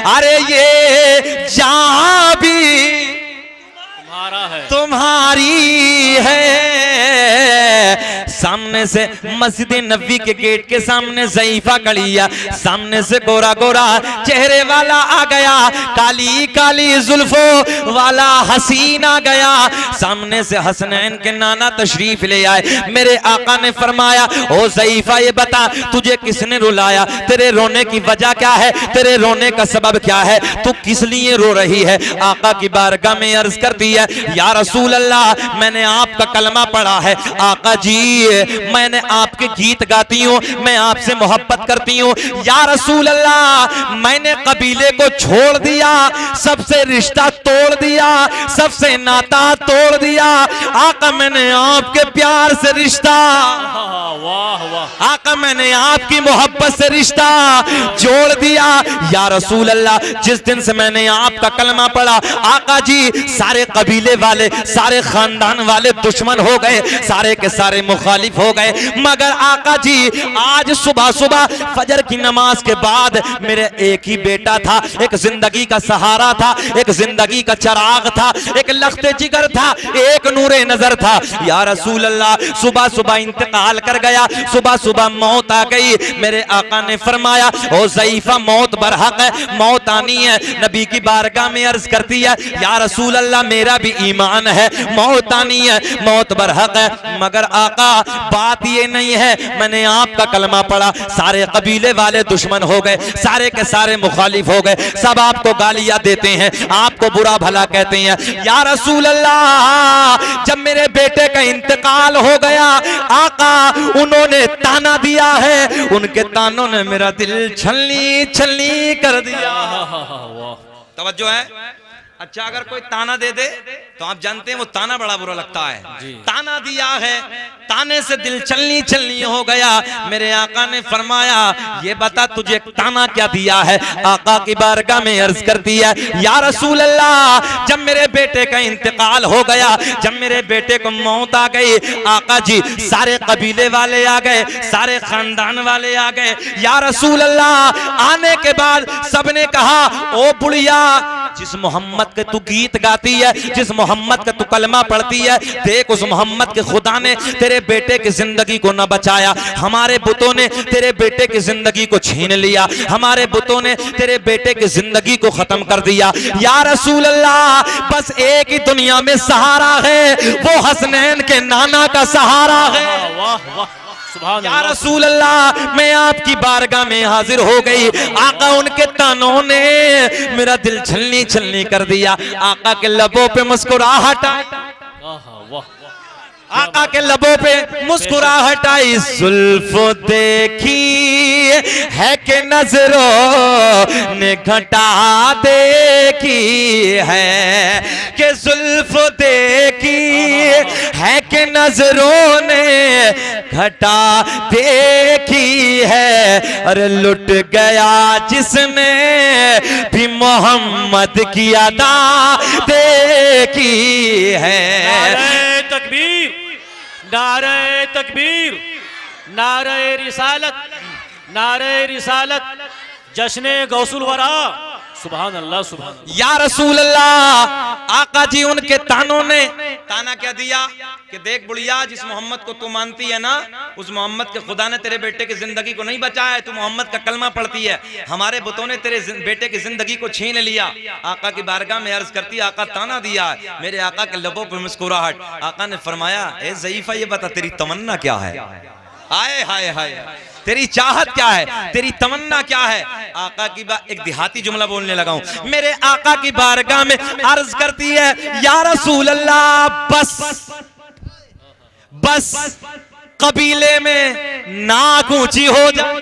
अरे ये जान भी तुम्हारा है, तुम्हारी है। सामने से मस्जिद नबवी के गेट के सामने ज़ईफा कड़िया, सामने से गोरा गोरा चेहरे वाला आ गया, काली काली जुल्फों वाला हसीन आ गया, सामने से हसनैन के नाना तशरीफ ले आए। मेरे आका ने फरमाया, ओ ज़ईफा ये बता तुझे किसने रुलाया, तेरे रोने की वजह क्या है, तेरे रोने का सबब क्या है, तू किस लिए रो रही है। आका की बारगाह में अर्ज करती है, या रसूल अल्लाह मैंने आपका कलमा पढ़ा है, आका जी मैंने आपके गीत गाती हूँ, मैं आपसे मोहब्बत करती हूँ। या रसूल अल्लाह मैंने कबीले को छोड़ दिया, सबसे रिश्ता तोड़ दिया, सबसे नाता तोड़ दिया, आका मैंने आपके प्यार से रिश्ता, वाह वाह, आका मैंने आपकी मोहब्बत से रिश्ता जोड़ दिया। या रसूल अल्लाह जिस दिन से मैंने आपका कलमा पढ़ा, आका जी सारे कबीले वाले, सारे खानदान वाले दुश्मन हो गए, सारे के सारे मुखालिफ हो हो गए, मगर आका जी आज सुबह सुबह फजर की नमाज के बाद मेरे एक ही बेटा था, एक जिंदगी का सहारा था, एक जिंदगी का चिराग था, एक लख्ते जिगर था, एक नूरे नजर था। या रसूल अल्लाह, सुबह सुबह इंतकाल कर गया, सुबह सुबह मौत आ गई। मेरे आका ने फरमाया, ओ ज़ईफा मौत बरहक है, मौत आनी है। नबी की बारगाह में अर्ज करती है, या रसूल अल्लाह मेरा भी ईमान है, मौत आनी है, मौत बरहक है, मगर आका बात ये नहीं है, मैंने आपका कलमा पढ़ा, सारे कबीले वाले दुश्मन हो गए, सारे के सारे मुखालिफ हो गए, सब आपको गालियां देते हैं, आपको बुरा भला कहते हैं। या रसूल अल्लाह जब मेरे बेटे का इंतकाल हो गया, आका उन्होंने ताना दिया है, उनके तानों ने मेरा दिल छलनी छलनी कर दिया। तवज्जो है। अच्छा, अगर कोई ताना दे दे तो आप जानते हैं वो ताना बड़ा बुरा लगता है। ताना दिया है, ताने से दिल चलनी चलनी हो गया। मेरे आका ने फरमाया, ये बता तुझे ताना क्या दिया है। आका की बारगाह में अर्ज करती है, या रसूल अल्लाह जब मेरे बेटे का इंतकाल हो गया, जब मेरे बेटे को मौत आ गई, आका जी सारे कबीले वाले आ गए, सारे खानदान वाले आ गए। या रसूल अल्लाह आने के बाद सबने कहा, ओ बुढ़िया जिस मोहम्मद के तू गीत गाती है, जिस मोहम्मद का तू कलमा पढ़ती है, देख उस मोहम्मद के खुदा ने तेरे बेटे की जिंदगी को न बचाया, हमारे बुतों ने तेरे बेटे की जिंदगी को छीन लिया, हमारे बुतों ने तेरे बेटे की जिंदगी को खत्म कर दिया। या रसूल अल्लाह बस एक ही दुनिया में सहारा है, वो हसनैन के नाना का सहारा है। वाह वाह, या रसूल अल्लाह मैं आपकी बारगाह में हाजिर हो गई। आका उनके तानों ने मेरा दिल छलनी छलनी कर दिया। आका के लबों पे मुस्कुराहट, आका के लबों पे मुस्कुराहट आई। जुल्फ देखी है कि नजरों ने घटा देखी है, कि जुल्फ देखी है कि नजरों ने घटा देखी है। अरे लुट गया जिसने भी मोहम्मद की अदा देखी है। नारे तकबीर, नारे तकबीर, नारे रिसालत, नारे रिसालत, जश्ने गौसुल वरा, सुभान अल्लाह सुभान अल्लाह। या रसूल अल्लाह आका जी उनके तानों ने ताना क्या दिया कि देख बुढ़िया जिस मोहम्मद को तू मानती है ना, उस मोहम्मद के खुदा ने तेरे बेटे की जिंदगी को नहीं बचाया है। तू मोहम्मद का कलमा पढ़ती है, हमारे बुतों ने तेरे बेटे की जिंदगी को छीन लिया। आका की बारगाह में अर्ज करती, आका ताना दिया है। मेरे आका के लबों पर मुस्कुराहट। आका ने फरमाया, ए ज़ईफा ये बता तेरी तमन्ना क्या है। हाय हाय हाय, तेरी चाहत क्या है, तेरी तमन्ना क्या है। आका की एक देहाती जुमला बोलने लगा हूं। मेरे आका की बारगाह में अर्ज करती है, या रसूल अल्लाह बस बस कबीले में नाक ऊंची हो जाए।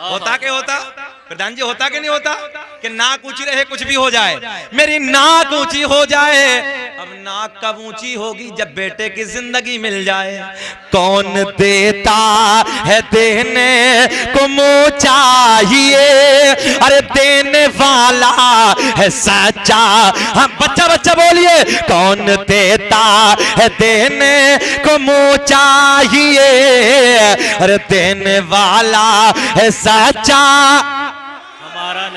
होता के होता प्रधान जी, होता कि नहीं होता कि नाक ऊंची रहे कुछ भी हो जाए, मेरी नाक ऊंची हो जाए। अब नाक कब ऊंची होगी, जब बेटे की जिंदगी मिल जाए। कौन देता है देने को मुंह चाहिए, अरे देने वाला है सच्चा। हाँ बच्चा बच्चा बोलिए, कौन देता है देने को मुंह चाहिए, अरे देने वाला है सच्चा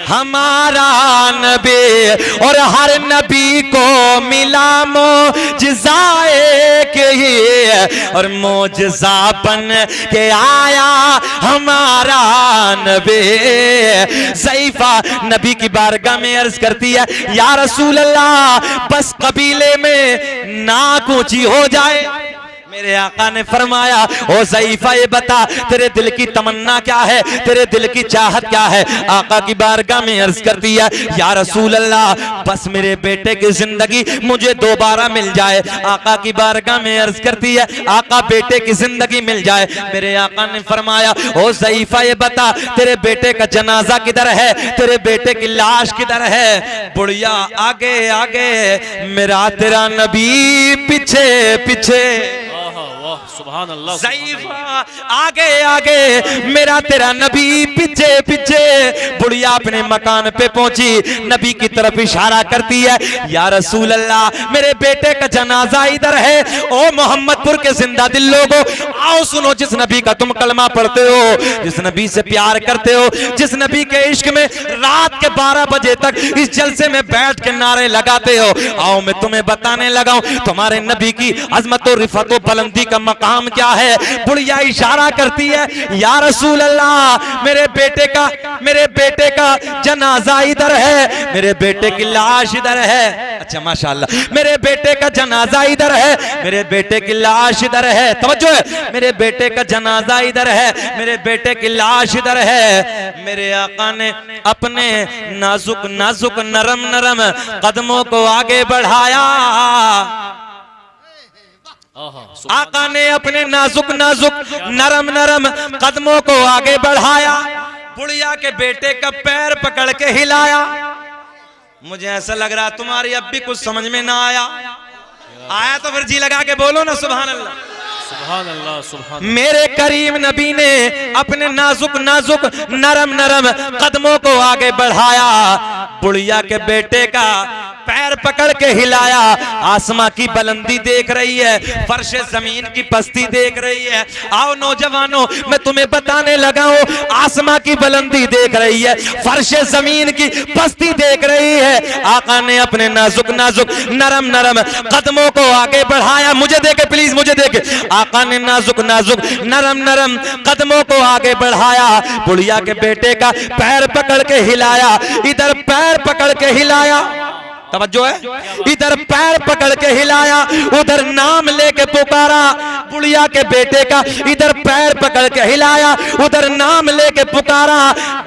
हमारा नबी। और हर नबी को मिला मोजज़ाए के ही, और मोजज़ा बन के आया हमारा नबी। ज़ईफा नबी की बारगाह में अर्ज करती है, या रसूल अल्लाह बस कबीले में नाक ऊंची हो जाए। मेरे आका ने फरमाया, ओ ज़ईफा ये बता तेरे दिल की तमन्ना क्या है, तेरे दिल की चाहत क्या है। आका की बारगाह में अर्ज कर दिया, या रसूल अल्लाह बस मेरे बेटे की जिंदगी मुझे दोबारा मिल जाए। आका की बारगाह में अर्ज करती है, आका बेटे की जिंदगी मिल जाए। मेरे आका ने फरमाया, ओ ज़ईफा ये बता तेरे बेटे का जनाजा किधर है, तेरे बेटे की लाश किधर है। बुढ़िया आगे आगे, मेरा तेरा नबी पीछे पीछे। सुभान अल्लाह। ज़ईफ़ा आगे आगे मेरा तेरा नबी पीछे पीछे। बुढ़िया अपने मकान पे पहुंची, नबी की तरफ इशारा करती है, या रसूल अल्लाह मेरे बेटे का जनाजा इधर है। ओ मोहम्मदपुर के जिंदा दिल लोगों, आओ सुनो, जिस नबी का तुम कलमा पढ़ते हो, जिस नबी से प्यार करते हो, जिस नबी के इश्क में रात के 12 बजे तक इस जलसे में बैठ के नारे लगाते हो, आओ मैं तुम्हें बताने लगा हूं तुम्हारे नबी की अजमत और रिफत और बुलंदी का मकाम क्या है। बुढ़िया इशारा करती है, या रसूल अल्लाह मेरे बेटे का जनाजा इधर है, मेरे बेटे की लाश इधर है। अच्छा माशाअल्लाह, मेरे बेटे का जनाजा इधर है, मेरे बेटे की लाश इधर है। तवज्जो है, मेरे बेटे का जनाजा इधर है, मेरे बेटे की लाश इधर है। मेरे आका ने अपने नाजुक नाजुक नरम नरम कदमों को आगे बढ़ाया। आका ने अपने नाजुक नाजुक नरम नरम कदमों को आगे बढ़ाया, बुढ़िया के बेटे का पैर पकड़ के हिलाया। मुझे ऐसा लग रहा तुम्हारी अब भी कुछ समझ में ना आया तो फिर जी लगा के बोलो ना सुभान अल्लाह। सुभान अल्लाह, सुभान। मेरे करीम नबी ने अपने नाजुक नाजुक नरम नरम कदमों को आगे बढ़ाया, बुढ़िया के बेटे का पैर पकड़ के हिलाया। आसमां की बुलंदी देख रही है, फर्श जमीन की पस्ती देख रही है। आओ नौजवानों, मैं तुम्हें बताने लगा हूं, आसमां की बुलंदी देख रही है, फर्श जमीन की पस्ती देख रही है। आका ने अपने नाजुक नाजुक नरम नरम कदमों को आगे बढ़ाया। मुझे देखे प्लीज, मुझे देखे। आका ने नाजुक नाजुक नरम नरम कदमों को आगे बढ़ाया, बुढ़िया के बेटे का पैर पकड़ के हिलाया, इधर पैर पकड़ के हिलाया। तवज्जो है, इधर पैर पकड़ के हिलाया, उधर नाम लेके पुकारा। बुढ़िया के बेटे का इधर पैर पकड़ के हिलाया, उधर नाम लेके पुकारा।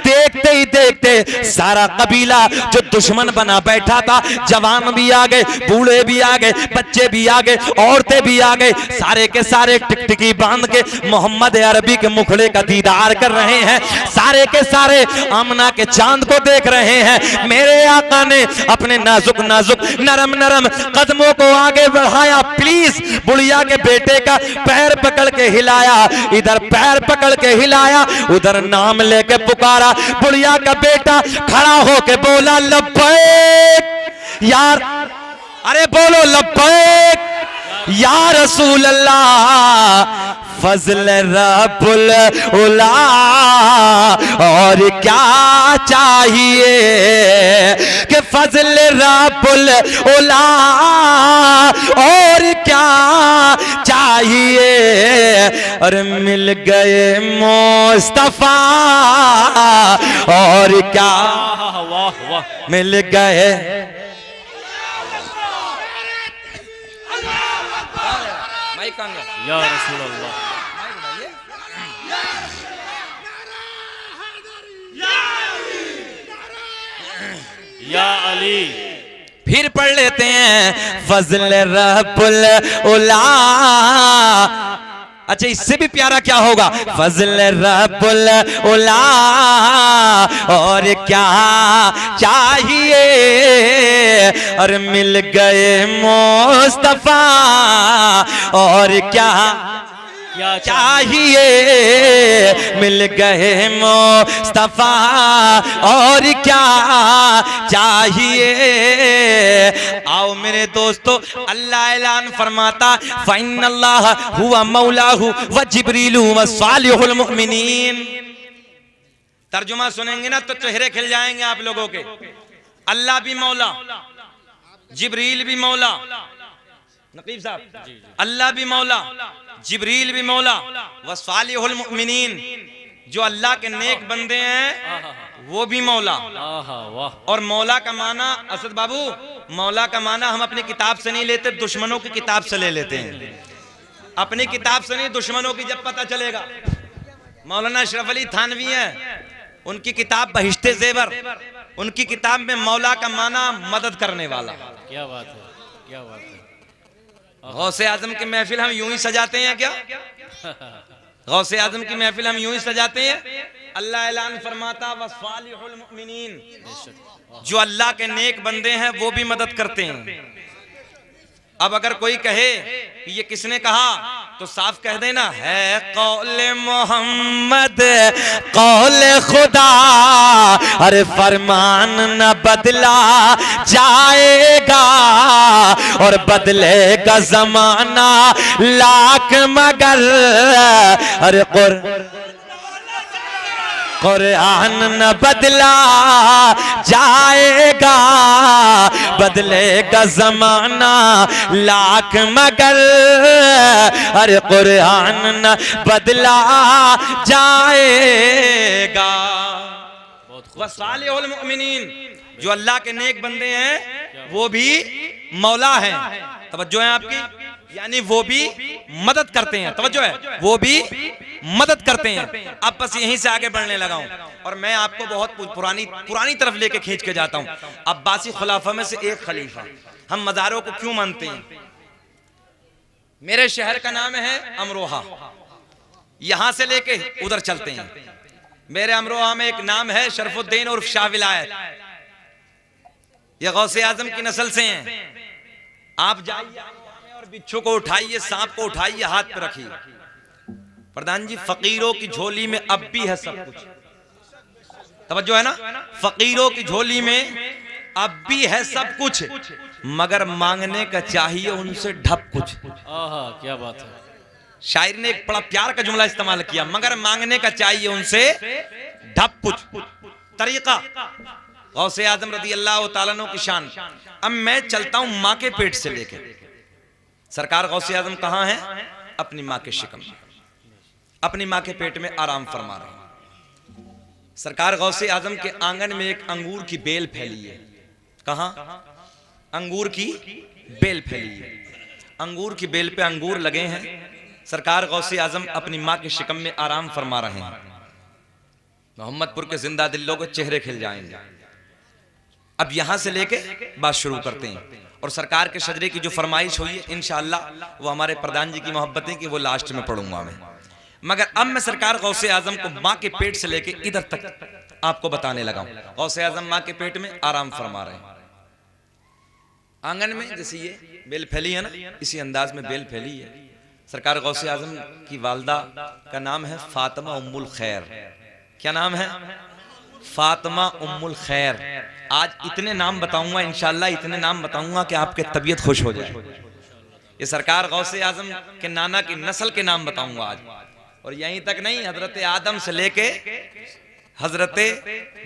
देखते ही देखते सारा कबीला जो दुश्मन बना बैठा था, जवान भी आ गए, बूढ़े भी आ गए, बच्चे भी आ गए, औरतें भी आ गए, सारे के सारे टिकटिकी बांध के मोहम्मद अरबी के मुखड़े का दीदार कर रहे हैं। सारे के सारे आमना के चांद को देख रहे हैं। मेरे आका ने अपने नाजुक नाजुक नरम नरम कदमों को आगे बढ़ाया। प्लीज, बुढ़िया के बेटे का पैर पकड़ के हिलाया, इधर पैर पकड़ के हिलाया, उधर नाम लेके पुकारा। बुढ़िया का बेटा खड़ा होके बोला, लब्बैक यार, अरे बोलो लब्बैक या रसूल अल्लाह, फजल रब्बुल उला और क्या चाहिए, कि फजल रब्बुल उला और क्या चाहिए। और मिल गए मुस्तफा और क्या, वाह वाह, मिल गए। या रसूल अल्लाह, या अली। फिर पढ़ लेते हैं, फजल रब्बुल उला। अच्छा, इससे भी प्यारा क्या होगा, फजल रब्बुल उला और क्या चाहिए। और मिल गए मुस्तफा और क्या चाहिए, मिल गए मुस्तफा और क्या चाहिए। आओ मेरे दोस्तों, अल्लाह ऐलान फरमाता, फ़इन्नल्लाह हुवा मौलाहु व जिब्रीलु व सालिहुल मुमिनीन। तर्जुमा सुनेंगे ना तो चेहरे खिल जाएंगे आप लोगों के। अल्लाह भी मौला, जिब्रील भी मौला, नकीब साहब, अल्लाह भी मौला, जिब्रील भी मौला, व सालिहुल मुमिनीन, जो अल्लाह के नेक बंदे हैं वो भी मौला। और मौला का माना, असद बाबू, मौला का माना हम अपनी किताब से नहीं लेते, दुश्मनों की किताब से ले लेते हैं। अपनी किताब से नहीं, दुश्मनों की जब पता चलेगा। मौलाना अशरफ अली थानवी है, उनकी किताब बहिश्ते ज़ेवर, उनकी किताब में मौला का माना मदद करने वाला। क्या बात है, क्या बात है। गौसे आजम की महफिल हम यूं ही सजाते हैं क्या? गौसे आजम की महफिल हम यूं ही सजाते हैं। अल्लाह ऐलान फरमाता, वस्सालिहुल मुमिनीन, जो अल्लाह के नेक बंदे हैं वो भी मदद करते हैं। अब अगर कोई कहे कि ये किसने कहा, तो साफ कह देना है कौले मोहम्मद कौले खुदा, अरे फरमान न बदला जाएगा और बदलेगा जमाना लाख मगर, अरे कुरान न बदला जाएगा, बदलेगा जमाना लाख मगर, अरे कुरान न बदला जाएगा। वसालिहुल मुमिनीन, जो अल्लाह के नेक बंदे हैं वो भी मौला हैं। तवज्जो है आपकी, यानी वो भी मदद करते हैं। तवज्जो है, वो भी मदद करते हैं। अब बस यहीं से आगे बढ़ने लगा हूं और मैं आपको बहुत पुरानी तरफ लेके खींच के जाता हूं। अब्बासी खुलाफा में से एक खलीफा। हम मज़ारों को क्यों मानते हैं? मेरे शहर का नाम है अमरोहा, यहां से लेके उधर चलते हैं। मेरे अमरोहा में एक नाम है शरफुद्दीन उर्फ शाह विलायत, ये गौसे आजम की नस्ल से हैं। आप जाइए और बिच्छू को उठाइए, सांप को उठाइए, हाथ पे रखिए। प्रधान जी, फकीरों की झोली में अब भी है सब कुछ। तवज्जो है ना, फकीरों की झोली में अब भी है सब कुछ, मगर मांगने का चाहिए उनसे ढप कुछ। क्या बात है। शायर ने एक बड़ा प्यार का जुमला इस्तेमाल किया, मगर मांगने का चाहिए उनसे ढप कुछ। तरीका गौसे आजम रज़ी अल्लाह तआला अन्हु की शान। अब मैं चलता हूं माँ के पेट से लेके। सरकार गौसे आजम कहां है? अपनी माँ के शिकम में, अपनी माँ के पेट में आराम फरमा रहे हैं। सरकार गौसे आजम के आंगन में एक अंगूर की बेल फैली है। कहां? अंगूर की बेल फैली है। अंगूर की बेल पे अंगूर लगे हैं। सरकार गौसे आजम अपनी माँ के शिकम में आराम फरमा रहे हैं। मोहम्मदपुर के जिंदा दिल लोगों के चेहरे खिल जाएंगे। अब यहां से लेके बात शुरू करते हैं और सरकार के शजरे की जो फरमाइश हुई है इंशाअल्लाह वो हमारे प्रधान जी की मोहब्बतें की वो लास्ट में पढ़ूंगा मैं। मगर अब मैं सरकार गौसे आजम को माँ के पेट से लेके इधर तक आपको बताने लगा हूं। गौसे आजम माँ के पेट में आराम फरमा रहे हैं। आंगन में जैसे ये बेल फैली है ना, इसी अंदाज में बेल फैली है। सरकार गौसे आजम की वालदा का नाम है फातिमा उम्मुल खैर। क्या नाम है? फातिमा उम्मुल खैर। आज इतने नाम बताऊंगा इंशाअल्लाह, इतने नाम बताऊंगा कि आपकी तबीयत खुश हो जाए। ये सरकार गौसे आजम के नाना की नस्ल के नाम बताऊंगा आज। और यहीं तक नहीं, हजरत आदम से लेके हजरत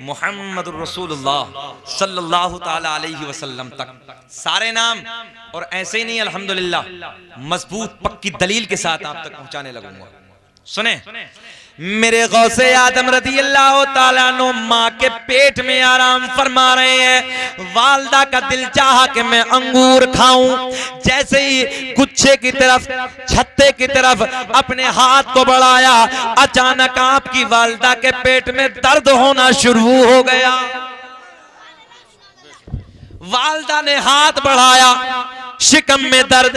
मुहम्मद रसूलुल्लाह सल्लल्लाहु ताला अलैहि वसल्लम तक सारे नाम। और ऐसे ही नहीं, अल्हम्दुलिल्लाह मजबूत पक्की दलील के साथ आप तक पहुंचाने लगूंगा। सुने, मेरे गौसे आदम रज़ी अल्लाह ताला अन्हु माँ के पेट में आराम फरमा रहे हैं। वालदा का दिल चाहा कि मैं अंगूर खाऊं। जैसे ही गुच्छे की तरफ, छत्ते की तरफ अपने हाथ को बढ़ाया, अचानक आपकी वालदा के पेट में दर्द होना शुरू हो गया। वालदा ने हाथ बढ़ाया, शिकम में दर्द,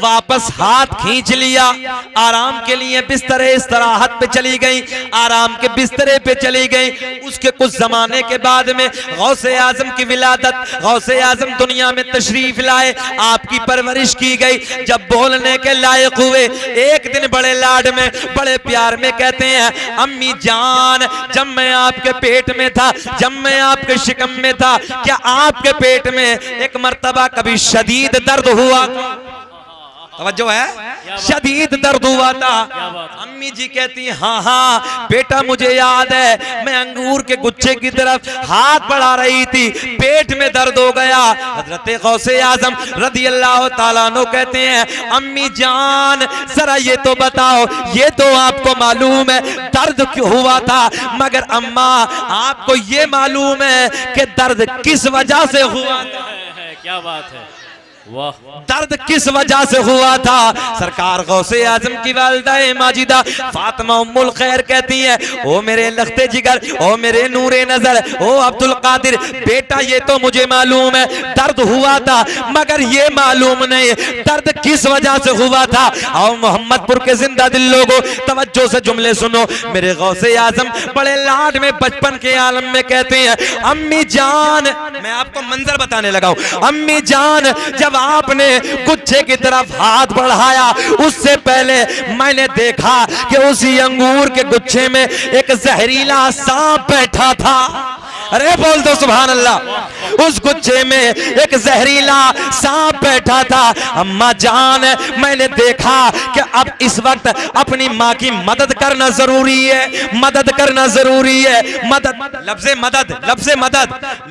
वापस हाथ खींच लिया। आराम के लिए बिस्तरे इस्तराहत पे चली गई, आराम के बिस्तरे पे चली गई। उसके कुछ जमाने के बाद में गौसे आजम की विलादत, गौसे आजम दुनिया में तशरीफ लाए, आपकी परवरिश की गई। जब बोलने के लायक हुए, एक दिन बड़े लाड में, बड़े प्यार में कहते हैं, अम्मी जान, जब मैं आपके पेट में था, जब मैं आपके शिकम में था, क्या आपके पेट में एक मर्तबा कभी शदीद दर्द हुआ? तवज्जो है, शदीद दर्द हुआ था। अम्मी जी कहती हाँ हाँ बेटा मुझे याद है, मैं अंगूर के गुच्छे की तरफ हाथ बढ़ा रही थी, पेट में दर्द हो गया। हजरत गौसे आजम रज़ी अल्लाह ताला अन्हु कहते हैं, अम्मी जान जरा ये तो बताओ, ये तो आपको मालूम है दर्द क्यों हुआ था, मगर अम्मा आपको ये मालूम है कि दर्द किस वजह से हुआ था? क्या बात है, वाह। दर्द किस वजह से हुआ था? सरकार गौसे आजम की वालिदा माजिदा फातिमा उम्मुल खैर कहती है, ओ मेरे लख्ते जिगर, ओ मेरे नूरे नजर, ओ अब्दुल कादिर, बेटा ये तो मुझे मालूम है दर्द हुआ था, मगर ये मालूम नहीं दर्द किस वजह से हुआ था। और मोहम्मदपुर के जिंदा दिल लोगों तवज्जो से जुमले सुनो। मेरे गौसे आजम बड़े लाड में बचपन के आलम में कहते हैं, अम्मी जान, मैं आपको मंजर बताने लगा हूं, अम्मी जान जब जब आपने गुच्छे की तरफ हाथ बढ़ाया उससे पहले मैंने देखा कि उसी अंगूर के गुच्छे में एक जहरीला सांप बैठा था। अरे बोल दो सुभान अल्लाह। उस गुच्छे में एक जहरीला सांप बैठा था। अम्मा जान, मैंने देखा कि अब इस वक्त अपनी माँ की मदद करना जरूरी है, मदद करना जरूरी है। मदद, लफ्ज़े मदद, लफ्ज़े मदद,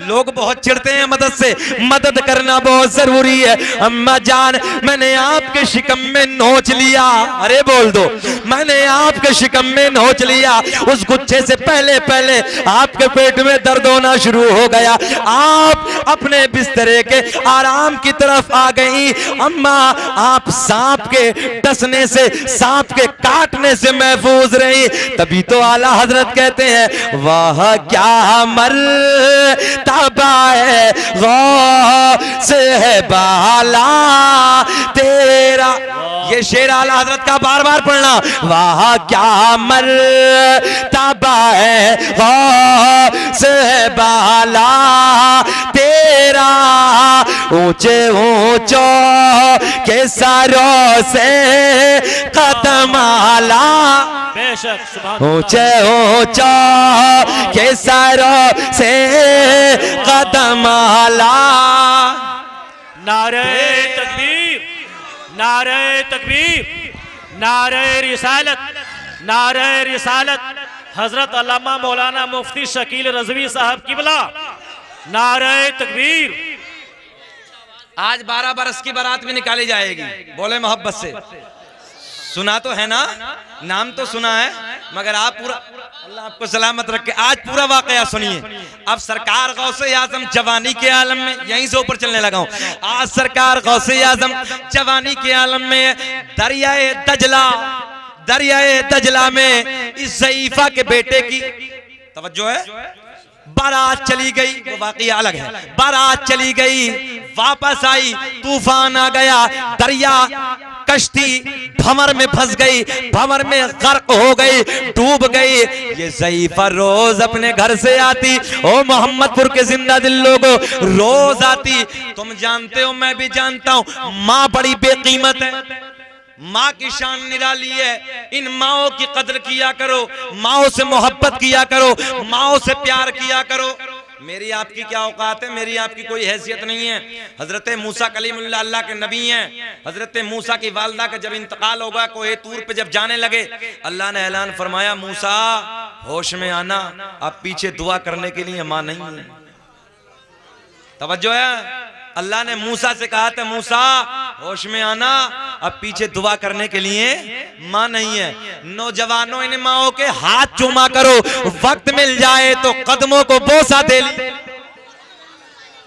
लोग बहुत चिढ़ते हैं मदद से, मदद करना बहुत जरूरी है। अम्मा जान, मैंने आपके शिकम में नोच लिया। अरे बोल दो, मैंने आपके शिकम में नोच लिया। उस गुच्छे से पहले पहले आपके पेट में दर्द होना शुरू हो गया। आप अपने बिस्तरे के आराम की तरफ आ गई। अम्मा, आप सांप के डसने से, सांप के काटने से महफूज रही। तभी तो आला हजरत कहते हैं, वाह क्या मर्तबा है गौसे है बाला तेरा। ये शेर आला हजरत का बार बार पढ़ना। वाह क्या मर्तबा है गौसे है बाला तेरा, ऊंचे ऊंचो के सरों से कदम आला। बेशक, सुभान ऊंचे ऊंचो के सरों से कदम आला। नारे तकबीर, नारे तकबीर, नारे रिसालत, नारे रिसालत। हजरत अल्लामा मौलाना मुफ्ती शकील रजवी साहब किबला, नारे तकबीर। आज 12 बरस की बारात भी निकाली जाएगी, बोले मोहब्बत से। सुना तो है ना, नाम तो सुना है, मगर आप पूरा, अल्लाह आपको सलामत रखे, आज पूरा वाकया सुनिए। अब सरकार गौसे आजम जवानी के आलम में, यहीं से ऊपर चलने लगा हूं। आज सरकार गौसे आजम जवानी के आलम में दरियाए दजला, दरियाए दजला में इस ज़ईफा के बेटे की तवज्जो है, बारात चली गई, वो वाकया अलग है। बारात चली गई, वापस आई, तूफान आ गया, दरिया कश्ती भंवर में फंस गई, भंवर में गर्क हो गई, डूब गई। ये ज़ईफा रोज अपने घर से आती, ओ मोहम्मदपुर के जिंदा दिल लोगों, रोज आती। तुम जानते हो, मैं भी जानता हूं, माँ बड़ी बेकीमत है, माँ की शान निराली है। इन माओं की कदर किया करो, माओं से मोहब्बत किया करो, माओं से प्यार किया करो। मेरी आपकी क्या औकात है, मेरी आपकी कोई हैसियत नहीं है। हजरत मूसा कलीमुल्लाह अल्लाह के नबी हैं। हजरत मूसा की वालदा का जब इंतकाल होगा, कोहे तूर पे जब जाने लगे, अल्लाह ने ऐलान फरमाया, मूसा होश में आना, आप पीछे दुआ करने के लिए मां नहीं है। तवज्जो है, अल्लाह ने मूसा से कहा था, मूसा होश में आना, अब पीछे दुआ करने के लिए मां नहीं है। नौजवानों, इन माओं के हाथ चूमा करो, वक्त मिल जाए तो कदमों को बोसा दे ली।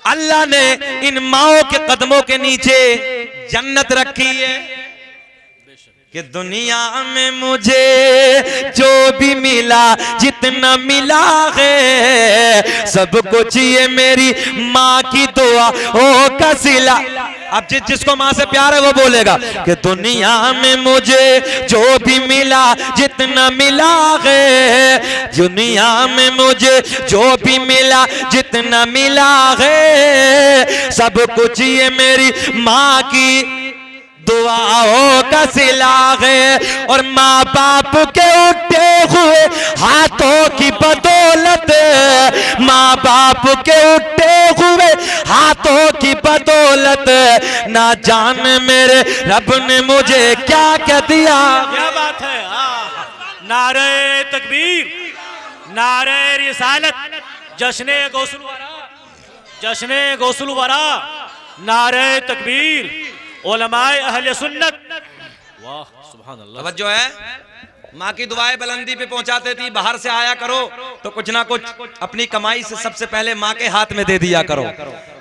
अल्लाह ने इन माओं के कदमों के नीचे जन्नत रखी है कि दुनिया में मुझे जो भी मिला, जितना मिला है, सब कुछ ये मेरी माँ की दुआ हो का सिला। अब जिसको माँ से प्यार है वो बोलेगा कि दुनिया में मुझे जो भी मिला, जितना मिला है, दुनिया में मुझे जो भी मिला, जितना मिला है, सब कुछ ये मेरी माँ की दुआओं का सिला है। और माँ बाप के उठे हुए हाथों की बदौलत, माँ बाप के उठे हुए हाथों की बदौलत, ना जान मेरे रब ने मुझे क्या क्या दिया। क्या बात है, नारे तकबीर, नारे रिसालत, जश्ने गौसुल वरा, जश्ने गौसुल वरा, नारे तकबीर, उलमाए अहले सुन्नत। वाह सुभान अल्लाह। तवज्जो है, माँ की दुआएं बुलंदी पे पहुंचाते थी। बाहर से आया करो तो कुछ ना कुछ अपनी कमाई से सबसे पहले माँ के हाथ में दे दिया करो।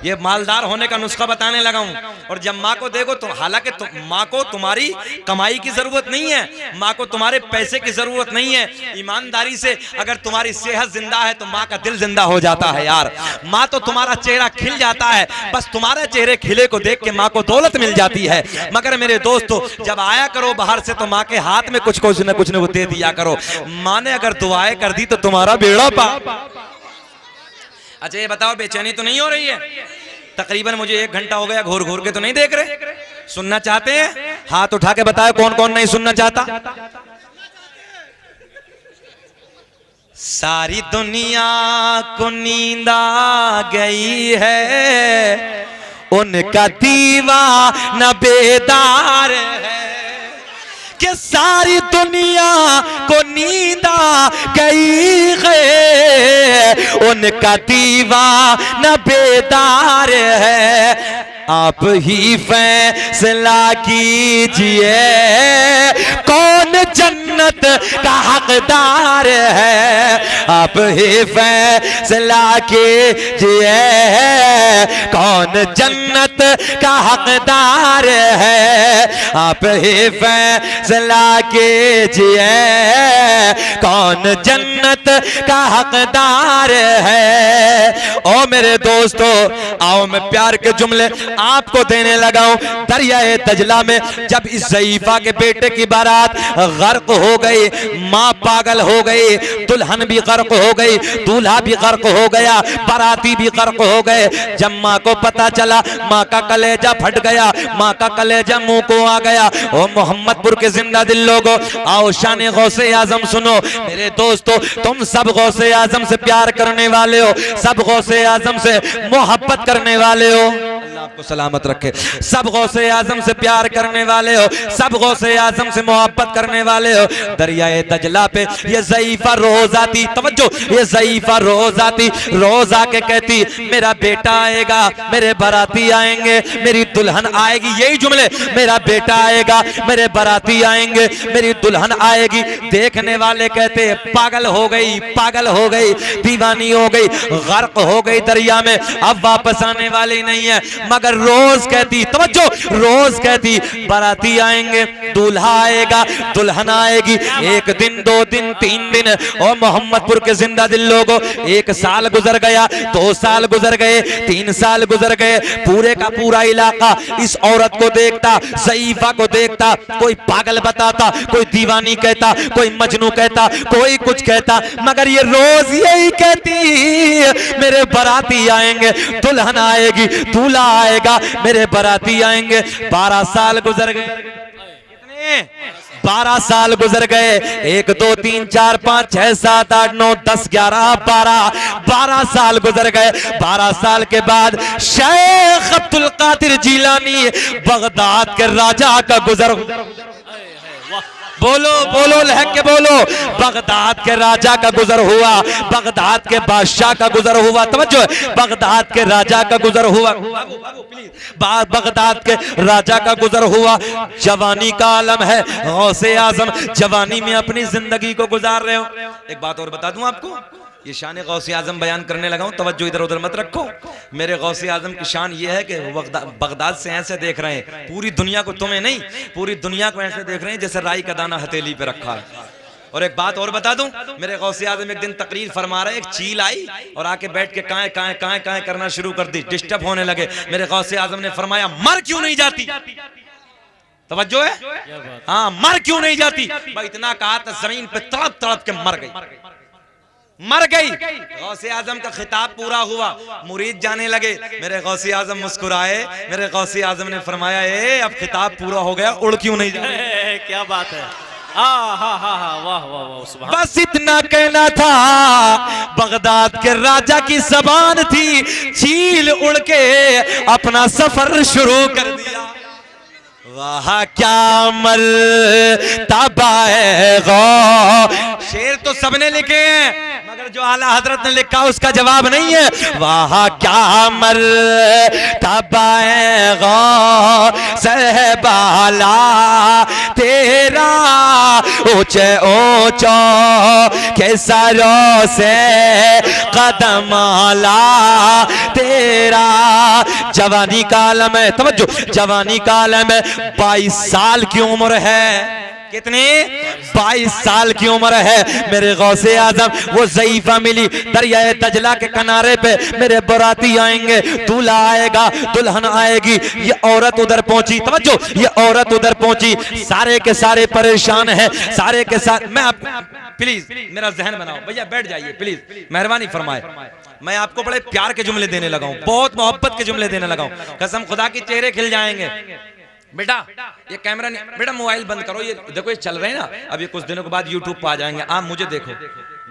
ये मालदार होने का नुस्खा बताने लगा हूं। और जब माँ को देखो तो, हालांकि माँ को तुम्हारी कमाई की जरूरत नहीं है, माँ को तुम्हारे पैसे की जरूरत नहीं है। ईमानदारी से अगर तुम्हारी सेहत जिंदा है तो माँ का दिल जिंदा हो जाता है यार। माँ तो तुम्हारा चेहरा खिल जाता है, बस तुम्हारे चेहरे खिले को देख के माँ को दौलत मिल जाती है। मगर मेरे दोस्तों, जब आया करो बाहर से तो माँ के हाथ में कुछ न कुछ दे दिया करो। माँ ने अगर दुआएं कर दी तो तुम्हारा बेड़ा पार। अच्छा ये बताओ, बेचैनी तो नहीं हो रही है? तकरीबन मुझे 1 घंटा हो गया, घूर घूर के तो नहीं देख रहे। सुनना चाहते हैं? हाथ उठा के बताए कौन कौन नहीं सुनना चाहता। सारी दुनिया को नींद आ गई है, उनका दीवाना बेदार है। कि सारी दुनिया को नींद आ गई है, उनका दीवाना बेदार है। आप ही फैसला कीजिए कौन जन्नत का हकदार है। आप ही फैसला कीजिए कौन जन्नत का हकदार है। आप ही फैसला कीजिए कौन जन्नत का हकदार है। ओ मेरे दोस्तों, आओ मैं प्यार के जुमले आपको देने लगा हूं। दरियाए दजला में जब इस ज़ईफा के बेटे की बारात गर्क हो गई, माँ पागल हो गई, दुल्हन भी गर्क हो गई, दूल्हा भी गर्क हो गया, बाराती भी गर्क हो गए। जब माँ को पता चला, माँ का कलेजा फट गया, माँ का कलेजा मुंह को आ गया। ओ मोहम्मदपुर के जिंदा दिल लोगों, आओ शान गौसे आजम सुनो। मेरे दोस्तों, तुम सब गौसे आजम से प्यार करने वाले हो, सब गौसे आजम से मोहब्बत करने वाले हो। अल्लाह आपको सलामत रखे। सब गौसे आजम से प्यार करने वाले हो, सब गौसे आजम से मोहब्बत करने वाले हो। दरियाए दजला पे ये ज़ईफा रोज आती, तवज्जो, ये ज़ईफा रोज आती, रोज आके कहती मेरा बेटा आएगा, मेरे बाराती आएंगे, मेरी दुल्हन आएगी। यही जुमले, मेरा बेटा आएगा, मेरे बाराती आएंगे, मेरी दुल्हन आएगी। देखने वाले कहते पागल हो गई, पागल हो गई, दीवानी हो गई, गर्क हो गई दरिया में, अब वापस आने वाली नहीं है। मगर रोज कहती, तवज्जो, रोज कहती बाराती आएंगे, दूल्हा आएगा, दुल्हन आएगी। 1 दिन, 2 दिन, 3 दिन, और मोहम्मदपुर के जिंदा दिल लोगों, 1 साल गुजर गया, 2 साल गुजर गए, 3 साल गुजर गए। पूरे का पूरा इलाका इस औरत को देखता, ज़ईफा को देखता। कोई पागल बताता, कोई दीवानी कहता, कोई मजनू कहता, कोई कुछ कहता, मगर ये रोज यही कहती मेरे बाराती आएंगे, दुल्हन आएगी, दूल्हा आएगा, मेरे बाराती आएंगे। 12 साल गुजर गए। कितने? 12 साल गुजर गए। 1 2 3 4 5 6 7 8 9 10 11 12 साल गुजर गए। 12 साल के बाद शेख अब्दुल कादिर जीलानी बगदाद के राजा का गुजर, बोलो बोलो, लहक के बोलो, बगदाद के राजा का गुजर हुआ, बगदाद के बादशाह का गुजर हुआ। तवज्जो, बगदाद के राजा का गुजर हुआ, बगदाद के राजा का गुजर हुआ। जवानी का आलम है, गौसे आजम जवानी में अपनी जिंदगी को गुजार रहे हो। एक बात और बता दूं आपको, ये शान गौसे आजम बयान करने लगा हूं, तवज्जो इधर उधर मत रखो। मेरे गौसे आजम की शान ये है कि बगदाद से ऐसे देख रहे हैं पूरी दुनिया को, तुम्हें नहीं, पूरी दुनिया को ऐसे देख रहे हैं जैसे राई का दाना हथेली पे रखा है। और एक बात और बता दूं, मेरे गौसे आजम एक दिन तकरीर फरमा रहे, एक चील आई और आके बैठ के काएं काएं काएं काएं करना शुरू कर दी, डिस्टर्ब होने लगे। मेरे गौसे आजम ने फरमाया मर क्यों नहीं जाती? तवज्जो है? हाँ, मर क्यों नहीं जाती? भाई इतना कहा तो जमीन पे तड़प तड़प के मर गई, मर गई। गौसे आजम का खिताब पूरा हुआ, मुरीद जाने लगे। मेरे गौसे आजम मुस्कुराए, मेरे गौसे आजम ने फरमाया ए अब खिताब पूरा हो गया, उड़ क्यों नहीं जा रहे? क्या बात है, वाह वाह वाह, सुभान। बस इतना कहना था, बगदाद के राजा की ज़बान थी, चील उड़ के अपना सफर शुरू कर दिया। वाह क्या मर्तबा है गौ, शेर तो सबने लिखे हैं मगर जो आला हजरत ने लिखा उसका जवाब नहीं है। वाह क्या मर्तबा है गौ सहबाला तेरा, ऊंचे ऊंचो के सरों से कदम आला तेरा। जवानी का आलम है, तवज्जो, जवानी का आलम है। 22 साल की उम्र है, कितनी? 22 साल की उम्र है। मेरे गौसे आजम वो ज़ईफा मिली दरियाए दजला के किनारे पे, मेरे बाराती आएंगे, दूल्हा आएगा, दुल्हन आएगी। ये औरत उधर पहुंची, तवज्जो, ये औरत उधर पहुंची, सारे के सारे परेशान हैं, सारे के सारे। मैं आप प्लीज मेरा जहन बनाओ, भैया बैठ जाइए प्लीज, मेहरबानी फरमाए, मैं आपको बड़े प्यार के जुमले देने लगा हूं, बहुत मोहब्बत के जुमले देने लगा हूं, कसम खुदा की चेहरे खिल जाएंगे। बेटा ये कैमरा नहीं, बेटा मोबाइल बंद करो, ये देखो ये चल रहे हैं ना, अब ये कुछ दिनों के बाद यूट्यूब पे आ जाएंगे, आप मुझे देखो।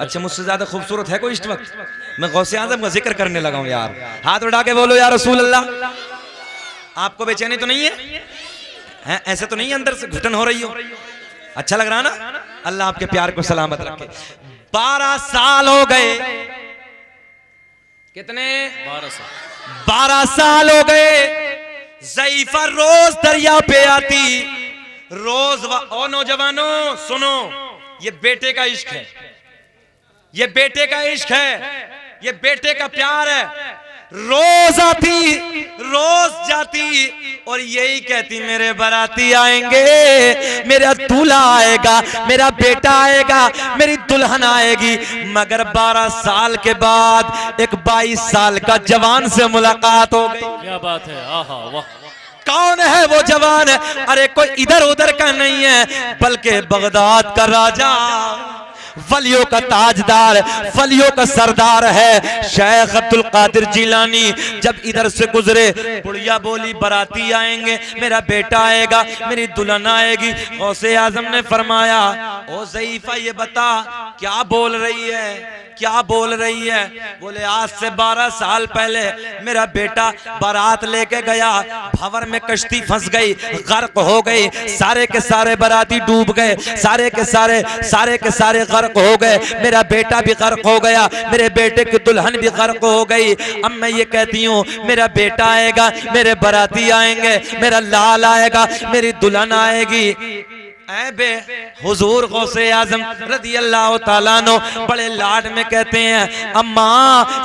अच्छा मुझसे ज्यादा खूबसूरत है कोई इस वक्त? मैं गौसे आज़म का जिक्र करने लगा हूं यार। हाथ उठा के बोलो या रसूल अल्लाह। आपको बेचैनी तो नहीं है? ऐसे तो नहीं अंदर से घुटन हो रही हो? अच्छा लग रहा है ना? अल्लाह आपके प्यार को सलामत रखे। 12 साल हो गए। कितने? 12 साल हो गए। ज़ईफा रोज दरिया पे आती, रोज। ओ नौजवानों सुनो, ये बेटे का इश्क है, ये बेटे का इश्क है, ये बेटे का प्यार है। रोज आती, रोज जाती और यही कहती मेरे बाराती आएंगे, मेरा दूल्हा आएगा, मेरा बेटा आएगा, मेरी दुल्हन आएगी। मगर 12 साल के बाद एक 22 साल का जवान से मुलाकात हो गई। क्या बात है, आहा वाह। कौन है वो जवान? अरे कोई इधर उधर का नहीं है, बल्कि बगदाद का राजा, वलियों का ताजदार, वलियों का सरदार है शेख अब्दुल कादिर जिलानी। जब इधर से गुजरे, बुढ़िया बोली बाराती आएंगे, मेरा बेटा आएगा, मेरी दुल्हन आएगी। गौसे आजम ने फरमाया, ओ ज़ईफा ये बता क्या बोल रही है, क्या बोल रही है? बोले आज से 12 साल पहले मेरा बेटा बारात लेके गया, भंवर में कश्ती फंस गई, गर्क हो गई, सारे के सारे बाराती डूब गए, सारे के सारे गर्क हो गए, मेरा बेटा भी गर्क हो गया, मेरे बेटे की दुल्हन भी गर्क हो गई। अब मैं ये कहती हूँ मेरा बेटा आएगा, मेरे बाराती आएंगे, मेरा लाल आएगा, मेरी दुल्हन आएगी। बे हुजूर गौसे आजम रज़ी अल्लाह ताला अन्हु बड़े लाड में कहते हैं, अम्मा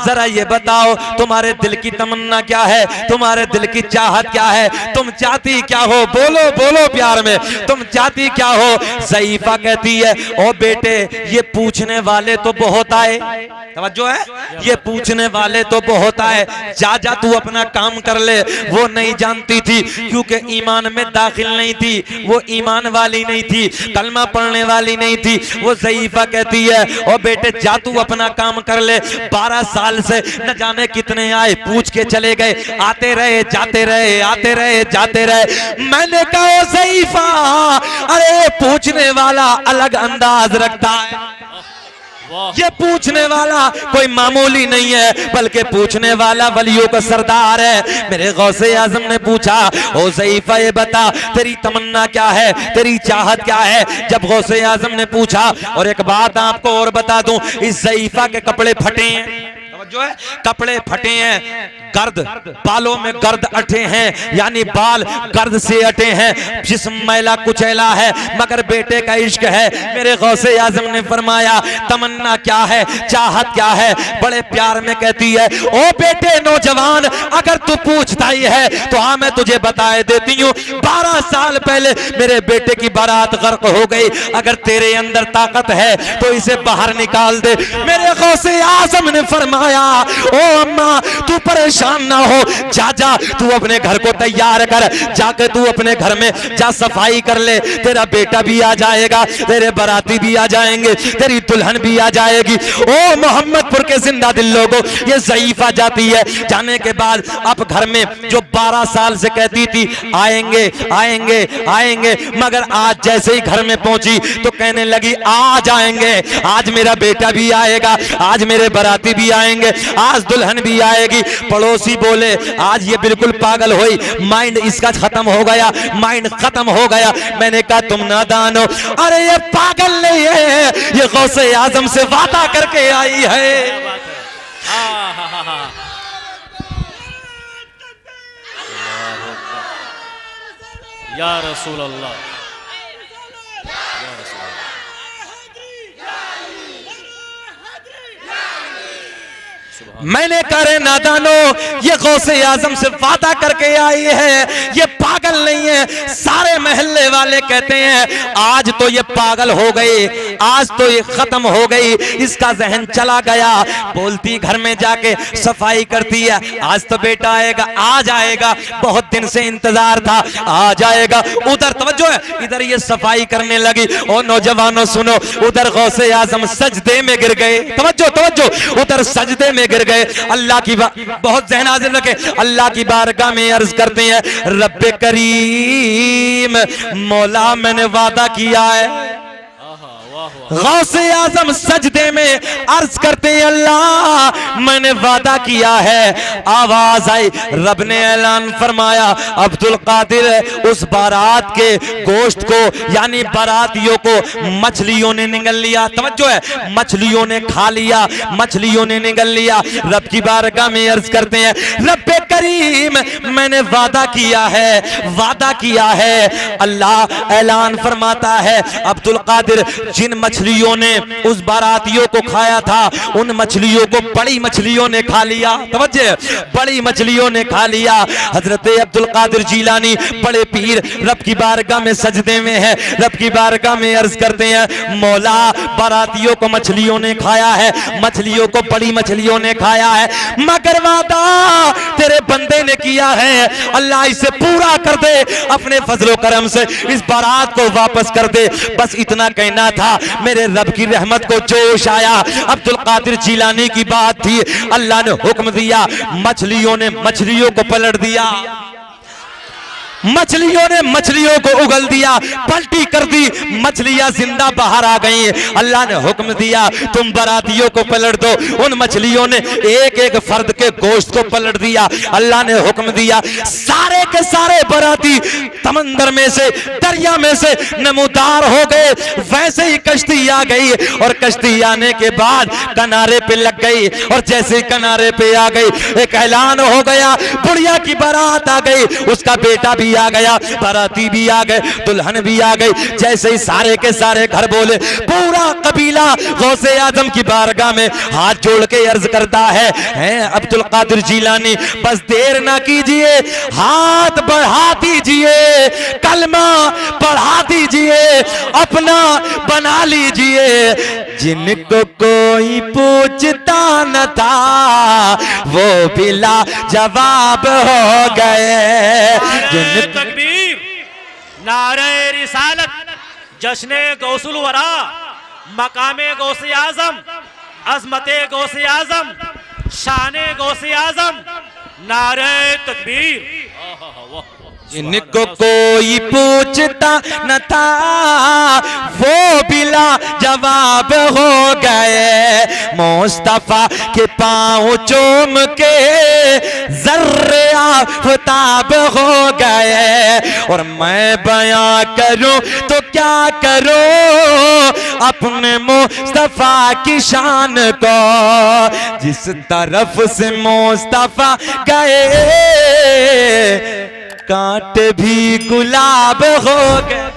जरा ये बताओ तुम्हारे दिल की तमन्ना क्या है, तुम्हारे दिल की चाहत क्या है, तुम चाहती क्या हो? बोलो बोलो प्यार में, तुम चाहती क्या हो? ज़ईफा कहती है, ओ बेटे ये पूछने वाले तो बहुत आए, तवज्जो है, ये पूछने वाले तो बहुत आए, जा जा तू अपना काम कर ले। वो नहीं जानती थी क्योंकि ईमान में दाखिल नहीं थी, वो ईमान वाली नहीं थी, कलमा पढ़ने वाली नहीं थी। वो ज़ईफा कहती है, ओ बेटे जा तू अपना काम कर ले। 12 साल से न जाने कितने आए, पूछ के चले गए, आते रहे जाते रहे, आते रहे जाते रहे। मैंने कहा ज़ईफा अरे पूछने वाला अलग अंदाज रखता है, ये पूछने वाला कोई मामूली नहीं है, बल्कि पूछने वाला वलियों का सरदार है। मेरे गौसे आजम ने पूछा, ओ ज़ईफा ये बता तेरी तमन्ना क्या है, तेरी चाहत क्या है? जब गौसे आजम ने पूछा, और एक बात आपको और बता दूं, इस ज़ईफा के कपड़े फटे हैं, जो है कपड़े फटे हैं, गर्द बालों में गर्द अटे हैं, यानी बाल गर्द से अटे हैं, जिस्म मैला कुचैला है, मगर बेटे का इश्क है। मेरे गौसे आजम ने फरमाया तमन्ना क्या है, चाहत क्या है? बड़े प्यार में कहती है, ओ बेटे नौजवान अगर तू पूछता ही है तो हाँ मैं तुझे बताए देती हूँ, 12 साल पहले मेरे बेटे की बारात गर्क हो गई, अगर तेरे अंदर ताकत है तो इसे बाहर निकाल दे। मेरे गौसे आजम ने फरमाया, ओ अम्मा तू परेशान ना हो, जा जा तू अपने घर को तैयार कर, जाके तू अपने घर में जा सफाई कर ले, तेरा बेटा भी आ जाएगा, तेरे बाराती भी आ जाएंगे, तेरी दुल्हन भी आ जाएगी। ओ मोहम्मदपुर के जिंदा दिल लोगों, ये ज़ईफा जाती है, जाने के बाद अब घर में जो 12 साल से कहती थी आएंगे आएंगे आएंगे, मगर आज जैसे ही घर में पहुंची तो कहने लगी आज आएंगे, आज मेरा बेटा भी आएगा, आज मेरे बाराती भी आएंगे, आज दुल्हन भी आएगी। पड़ोसी बोले आज ये बिल्कुल पागल हुई, माइंड इसका खत्म हो गया, माइंड खत्म हो गया। मैंने कहा तुम नादान हो, अरे ये पागल नहीं है, ये गौसे आजम से वादा करके आई है। या रसूल अल्लाह, मैंने करे नादानो, ये गौसे आजम से वादा करके आई है, ये पागल नहीं है। सारे महल्ले वाले कहते हैं आज तो ये पागल हो गई, आज तो ये खत्म हो गई, इसका जहन चला गया। बोलती घर में जाके सफाई करती है, आज तो बेटा आएगा, आज आएगा, बहुत दिन से इंतजार था, आ जाएगा। उधर तवज्जो है, इधर ये सफाई करने लगी। और नौजवानों सुनो, उधर गौसे आजम सजदे में गिर गए, तवज्जो तवज्जो, उधर सजदे में गिर गए। अल्लाह की बहुत ज़हन हाजिर रखे, अल्लाह की बारगाह में अर्ज करते हैं, रब्बे करीम मौला मैंने वादा किया है। गौसे आजम सजदे में अर्ज करते हैं, अल्लाह मैंने वादा किया है। आवाज आई, रब ने ऐलान फरमाया, अब्दुल कादिर उस बारात के गोश्त को यानी बारातियों को मछलियों ने निगल लिया। तवज्जो है, मछलियों ने खा लिया, मछलियों ने निगल लिया। रब की बारगाह में अर्ज करते हैं, रब्बे करीम मैंने वादा किया है, वादा किया है। अल्लाह ऐलान फरमाता है, अब्दुल कादिर जिन मछलियों ने उस बारातियों को खाया था, उन मछलियों को बड़ी मछलियों ने खा लिया। तवज्जो, बड़ी मछलियों ने खा लिया। हजरत अब्दुल कादिर जीलानी बड़े पीर रब की बारगाह में सजदे में है, रब की बारगाह में अर्ज करते हैं, मौला बारातियों को मछलियों ने खाया है, मछलियों को बड़ी मछलियों ने खाया है, मगर वादा तेरे बंदे ने किया है, अल्लाह इसे पूरा कर दे, अपने फजलो करम से इस बारात को वापस कर दे। बस इतना कहना था, मेरे रब की रहमत को जोश आया। अब्दुल कादिर जीलानी की बात थी, अल्लाह ने हुक्म दिया, मछलियों ने मछलियों को पलट दिया, मछलियों ने मछलियों को उगल दिया, पलटी कर दी, मछलियां जिंदा बाहर आ गई। अल्लाह ने हुक्म दिया, तुम बारातियों को पलट दो। उन मछलियों ने एक एक फर्द के गोश्त को पलट दिया। अल्लाह ने हुक्म दिया, सारे के सारे बाराती समंदर में से, दरिया में से नमूदार हो गए। वैसे ही कश्ती आ गई और कश्ती आने के बाद किनारे पे लग गई, और जैसे किनारे पे आ गई एक ऐलान हो गया, बुढ़िया की बारात आ गई, उसका बेटा भी आ गया, बाराती भी आ गए, दुल्हन भी आ गई। जैसे ही सारे के सारे घर बोले, पूरा कबीला गौसे आजम की बारगाह में हाथ जोड़ के अर्ज करता है, अब्दुल कादिर जीलानी बस देर ना कीजिए, हाथ बढ़ा दीजिए, कलमा पढ़ा दीजिए, अपना बना लीजिए। जिनको कोई पूछता न था वो बिला जवाब हो गए। तकबीर, नारे रिसालत, जश्ने गौसुल वरा, मकामे गौसे आजम, अजमते गौसे आजम, शाने गौसे आजम, नारे तकबीर। जिनको कोई पूछता न था वो बिला जवाब हो गए। मुस्तफा के पाँव चूम के जर्रे आफताब हो गए। और मैं बयां करूं तो क्या करूं अपने मुस्तफा की शान को, जिस तरफ से मुस्तफा गए कांटे भी गुलाब हो गए।